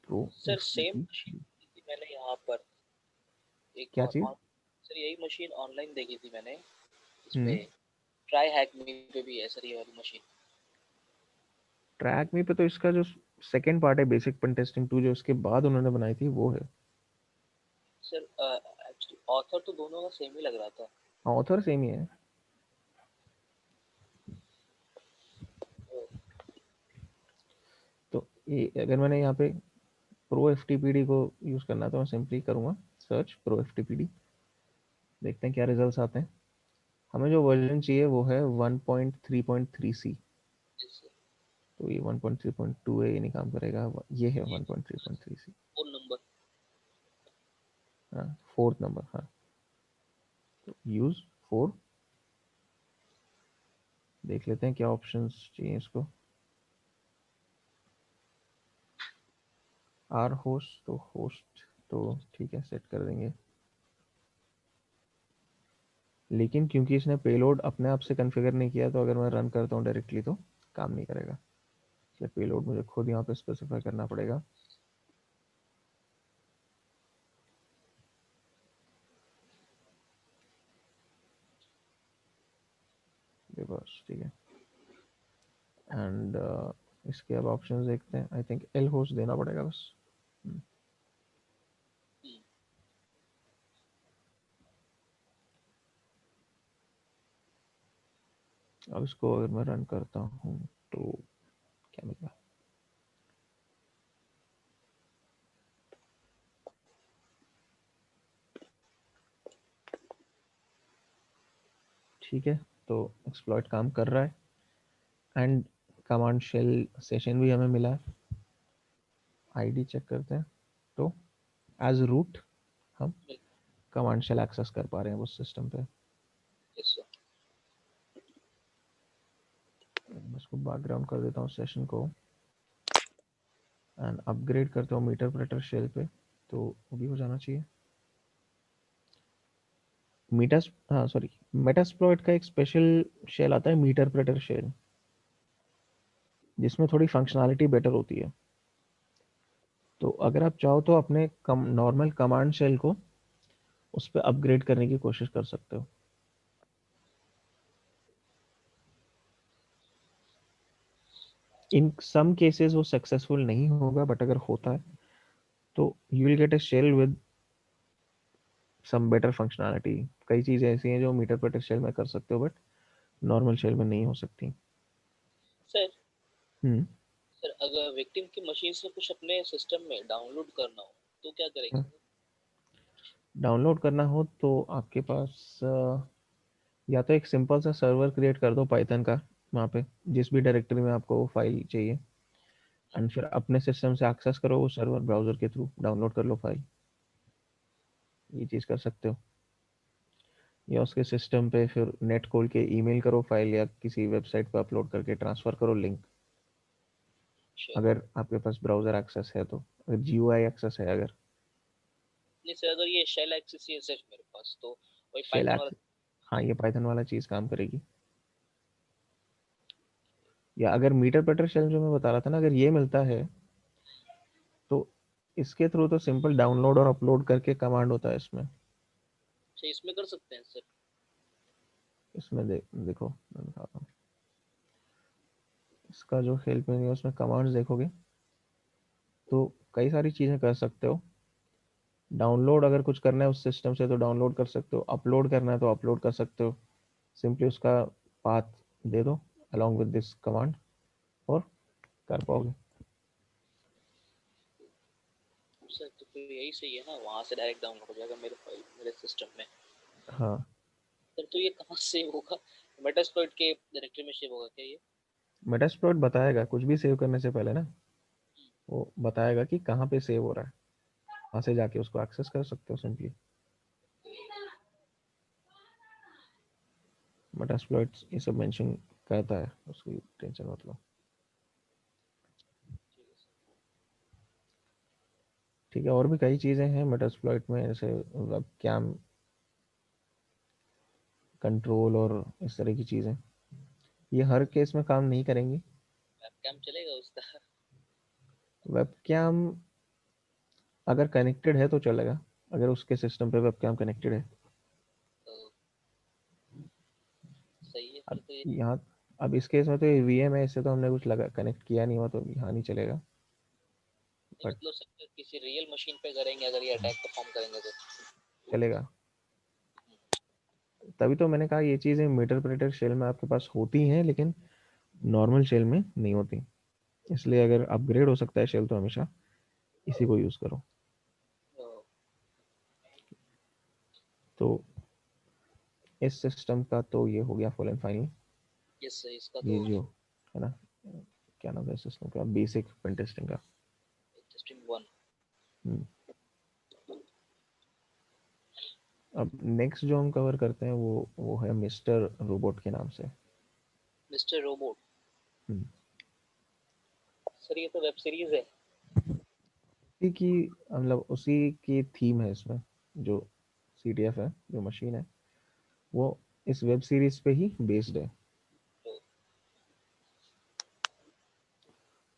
[SPEAKER 1] pro
[SPEAKER 2] sir same
[SPEAKER 1] FTP,
[SPEAKER 2] machine थी मैंने यहाँ पर एक
[SPEAKER 1] क्या
[SPEAKER 2] और
[SPEAKER 1] चीज़?
[SPEAKER 2] सर यही मशीन ऑनलाइन देखी थी मैंने इस पे।
[SPEAKER 1] हम्म,
[SPEAKER 2] ट्राई हैक मी पे भी है सर ये वाली मशीन।
[SPEAKER 1] ट्रैक मी पे तो इसका जो सेकंड पार्ट है बेसिक पेन टेस्टिंग 2, जो उसके बाद उन्होंने बनाई थी वो है।
[SPEAKER 2] सर एक्चुअली ऑथर तो दोनों का सेम ही लग रहा था।
[SPEAKER 1] हाँ, ऑथर सेम ही है।
[SPEAKER 2] तो
[SPEAKER 1] तो ये अगर मैंने यहाँ पे प्रो FTPD को यूज़ करना है तो मैं सिंपली करूँगा सर्च प्रो FTPD, देखते हैं क्या रिजल्ट्स आते हैं। हमें जो वर्जन चाहिए वो है 1.3.3c,
[SPEAKER 2] जैसे
[SPEAKER 1] तो ये 1.3.2 है, ये नहीं काम करेगा, ये है 1.3.3c।
[SPEAKER 2] Phone number.
[SPEAKER 1] हाँ, फोर्थ नंबर, हाँ, तो यूज़ 4, देख लेते हैं क्या ऑप्शंस चाहिए इसको। आर होस्ट, तो होस्ट तो ठीक है, सेट कर देंगे, लेकिन क्योंकि इसने पेलोड अपने आप से कॉन्फ़िगर नहीं किया, तो अगर मैं रन करता हूँ डायरेक्टली तो काम नहीं करेगा, इसलिए पेलोड मुझे खुद यहाँ पे स्पेसिफाई करना पड़ेगा। ये बस ठीक है, एंड इसके अब ऑप्शंस देखते हैं, आई थिंक एल होस्ट देना पड़ेगा बस। अब इसको अगर मैं रन करता हूँ तो क्या मिलेगा, ठीक है, तो एक्सप्लॉइट काम कर रहा है, एंड कमांड शेल सेशन भी हमें मिला है। आईडी चेक करते हैं, तो एज रूट हम कमांड शेल एक्सेस कर पा रहे हैं उस सिस्टम पे।
[SPEAKER 2] Yes sir.
[SPEAKER 1] मैं इसको बैकग्राउंड कर देता हूँ सेशन को, एंड अपग्रेड करता हूँ मीटर प्रेटर शेल पे, तो वो भी हो जाना चाहिए। मीटास हाँ सॉरी, मेटास्प्लॉइट का एक स्पेशल शेल आता है मीटर प्रेटर शेल, जिसमें थोड़ी फंक्शनैलिटी बेटर होती है। तो अगर आप चाहो तो अपने नॉर्मल कमांड शेल को उस पर अपग्रेड करने की कोशिश कर सकते हो। इन सम केसेस वो सक्सेसफुल नहीं होगा, बट अगर होता है तो you will get a shell with some better functionality. कई चीज़ें ऐसी हैं जो मीटर प्रेटर शेल में कर सकते हो, बट नॉर्मल शेल में नहीं हो सकती।
[SPEAKER 2] सर
[SPEAKER 1] हम्म,
[SPEAKER 2] सर अगर विक्टिम की मशीन से कुछ अपने सिस्टम में डाउनलोड करना हो तो क्या करेंगे?
[SPEAKER 1] डाउनलोड करना हो तो आपके पास या तो एक सिंपल सा सर्वर क्रिएट कर दो पाइथन का वहाँ पे, जिस भी डायरेक्टरी में आपको वो फाइल चाहिए, एंड फिर अपने सिस्टम से एक्सेस करो वो सर्वर, ब्राउजर के थ्रू डाउनलोड कर लो फाइल। ये चीज़ कर सकते हो। या उसके सिस्टम पे फिर नेट खोल के ईमेल करो फाइल, या किसी वेबसाइट पे अपलोड करके ट्रांसफ़र करो लिंक,
[SPEAKER 2] अच्छा।
[SPEAKER 1] अगर आपके पास ब्राउज़र एक्सेस है तो, अगर जीयूआई एक्सेस है अगर।
[SPEAKER 2] नहीं सर, अगर ये शेल एक्सेस ही है सिर्फ मेरे पास, तो वही
[SPEAKER 1] शेल
[SPEAKER 2] पाइथन वाला।
[SPEAKER 1] एक्सेस, हाँ ये पाइथन वाला चीज़ काम करेगी। या अगर मीटर प्रेटर शेल जो मैं बता रहा था ना, अगर ये मिलता है तो इसके थ्रू तो सिंपल डाउनलोड और अपलोड करके कमांड होता है इसमें।
[SPEAKER 2] अच्छा, इसमें कर सकते हैं सर?
[SPEAKER 1] इसमें देखो मैं दिखाता हूँ। इसका जो हेल्प मेन्यू है उसमें कमांड्स देखोगे तो कई सारी चीज़ें कर सकते हो। डाउनलोड अगर कुछ करना है उस सिस्टम से तो डाउनलोड कर सकते हो, अपलोड करना है तो अपलोड कर सकते हो। सिंपली उसका पाथ दे दो अलॉन्ग विद दिस कमांड और कर पाओगे।
[SPEAKER 2] सर तो फिर यही सही है ना, वहाँ से डायरेक्ट डाउनलोड हो जाएगा मेरे फाइल मेरे सिस्टम में।
[SPEAKER 1] हाँ,
[SPEAKER 2] सर तो ये कहाँ सेव होगा? मेटास्प्लॉइट के डायरेक्टरी में सेव होगा क्या ये?
[SPEAKER 1] मेटास्प्लॉइट बताएगा कुछ भी सेव करने से पहले ना, वो बताएगा कि कहाँ पे सेव हो रहा है, वहाँ से जाके उसको एक्सेस कर सकते हो सिंपली। मेटास्प्लॉइट ये सब मेंशन करता है, उसकी टेंशन मत लो। ठीक है, और भी कई चीज़ें हैं मेटास्प्लॉइट में, जैसे वेब कैम कंट्रोल और इस तरह की चीज़ें। ये हर केस में काम नहीं करेंगी।
[SPEAKER 2] वेबकैम चलेगा उसका?
[SPEAKER 1] वेब कैम अगर कनेक्टेड है तो चलेगा, अगर उसके सिस्टम पे वेब कैम कनेक्टेड है।
[SPEAKER 2] तो सही है
[SPEAKER 1] अब
[SPEAKER 2] फिर तो ये।
[SPEAKER 1] यहाँ, अब इस केस में तो ये वीएम है, इससे तो हमने कुछ लगा कनेक्ट किया नहीं हुआ तो यहाँ नहीं चलेगा।
[SPEAKER 2] नहीं
[SPEAKER 1] बट
[SPEAKER 2] मतलब सर किसी रियल मशीन पे करेंगे अगर ये अटैक परफॉर्म करेंगे तो?
[SPEAKER 1] चलेगा। तभी तो मैंने कहा ये चीज़ें मीटर शेल में आपके पास होती हैं, लेकिन नॉर्मल शेल में नहीं होती। इसलिए अगर अपग्रेड हो सकता है शेल तो हमेशा इसी को यूज़ करो। तो इस सिस्टम का तो ये हो गया full and final.
[SPEAKER 2] Yes sir, इसका तो
[SPEAKER 1] ये
[SPEAKER 2] हो
[SPEAKER 1] जो
[SPEAKER 2] गया।
[SPEAKER 1] है ना, क्या नाम है सिस्टम का, बेसिक पेन टेस्टिंग का।
[SPEAKER 2] टेस्टिंग 1।
[SPEAKER 1] हम्म। अब नेक्स्ट जो हम कवर करते हैं वो है मिस्टर रोबोट के नाम से।
[SPEAKER 2] Mister robot?
[SPEAKER 1] हम्म।
[SPEAKER 2] सर ये तो वेब सीरीज है।
[SPEAKER 1] उसी की, मतलब उसी की थीम है इसमें। जो सीटीएफ है, जो मशीन है, वो इस वेब सीरीज पे ही बेस्ड है।
[SPEAKER 2] तो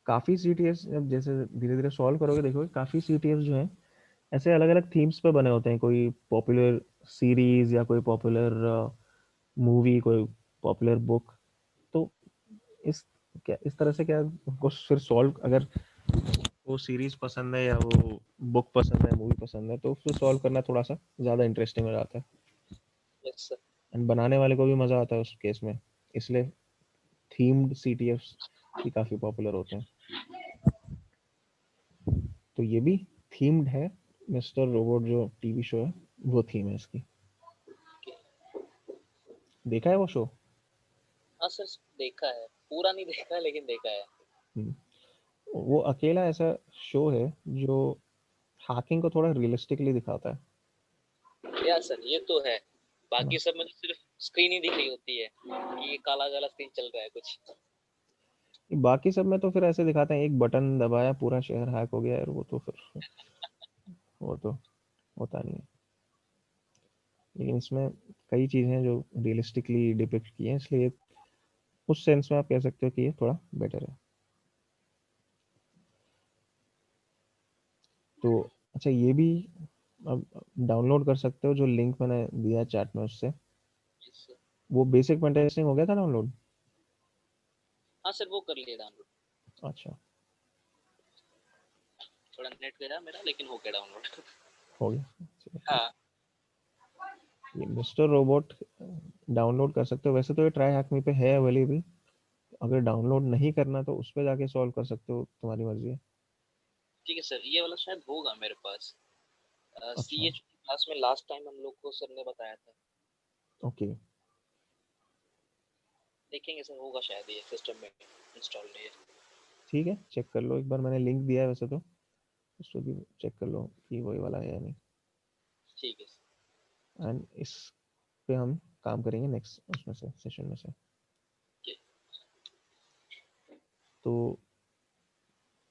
[SPEAKER 1] काफ़ी सीटीएफ जब जैसे धीरे धीरे सॉल्व करोगे देखोगे काफ़ी सीटीएफ जो हैं ऐसे अलग अलग थीम्स पे बने होते हैं। कोई पॉपुलर सीरीज या कोई पॉपुलर मूवी, कोई पॉपुलर बुक। तो इस क्या इस तरह से क्या उनको फिर सॉल्व, अगर वो सीरीज पसंद है या वो बुक पसंद है, मूवी पसंद है, तो उसको सॉल्व करना थोड़ा सा ज़्यादा इंटरेस्टिंग हो जाता है।
[SPEAKER 2] Yes sir.
[SPEAKER 1] एंड बनाने वाले को भी मज़ा आता है उस केस में। इसलिए थीम्ड सीटीएफ्स भी काफ़ी पॉपुलर होते हैं। तो ये भी थीम्ड है। मिस्टर रोबोट जो टीवी शो है वो थीम है इसकी। देखा है वो शो?
[SPEAKER 2] हाँ सर, देखा है, पूरा नहीं देखा है लेकिन देखा है।
[SPEAKER 1] हम्म। वो अकेला ऐसा शो है जो हैकिंग को थोड़ा रियलिस्टिकली दिखाता है।
[SPEAKER 2] या सर ये तो है।
[SPEAKER 1] है ना?
[SPEAKER 2] बाकी सब में तो सिर्फ स्क्रीन ही दिख रही होती है कि ये काला काला स्क्रीन चल रहा है कुछ।
[SPEAKER 1] बाकी सब में तो फिर ऐसे दिखाते हैं एक बटन दबाया पूरा शहर हैक हो गया यार, वो तो फिर वो तो होता नहीं है। लेकिन इसमें कई चीज़ें हैं जो रियलिस्टिकली डिपिक्ट की हैं, इसलिए उस सेंस में आप कह सकते हो कि ये थोड़ा बेटर है। तो अच्छा, ये भी अब डाउनलोड कर सकते हो, जो लिंक मैंने दिया चैट में उससे।
[SPEAKER 2] Yes,
[SPEAKER 1] वो बेसिक पेन टेस्टिंग हो गया था डाउनलोड?
[SPEAKER 2] हाँ सर वो कर लिया डाउनलोड।
[SPEAKER 1] अच्छा,
[SPEAKER 2] थोड़ा नेट गया मेरा लेकिन हो गया डाउनलोड।
[SPEAKER 1] हो गया, चलो ठीक।
[SPEAKER 2] हाँ।
[SPEAKER 1] ये मिस्टर रोबोट डाउनलोड कर सकते हो, वैसे तो ये ट्राई हैक मी पे है अवेलेबल। अगर डाउनलोड नहीं करना तो उस पर जाके सॉल्व कर सकते हो, तुम्हारी मर्जी है।
[SPEAKER 2] ठीक है सर, ये वाला शायद होगा मेरे पास। सी
[SPEAKER 1] अच्छा,
[SPEAKER 2] एच क्लास में लास्ट टाइम हम लोग को सर ने बताया था।
[SPEAKER 1] ओके
[SPEAKER 2] देखेंगे सर, होगा शायद ये सिस्टम में इंस्टॉल नहीं है।
[SPEAKER 1] ठीक है, चेक कर लो एक बार, मैंने लिंक दिया है वैसे तो, उसको भी चेक कर लो कि वही वाला है या नहीं।
[SPEAKER 2] ठीक है सर।
[SPEAKER 1] एंड इस पे हम काम करेंगे नेक्स्ट उसमें से सेशन में से।
[SPEAKER 2] ठीक।
[SPEAKER 1] तो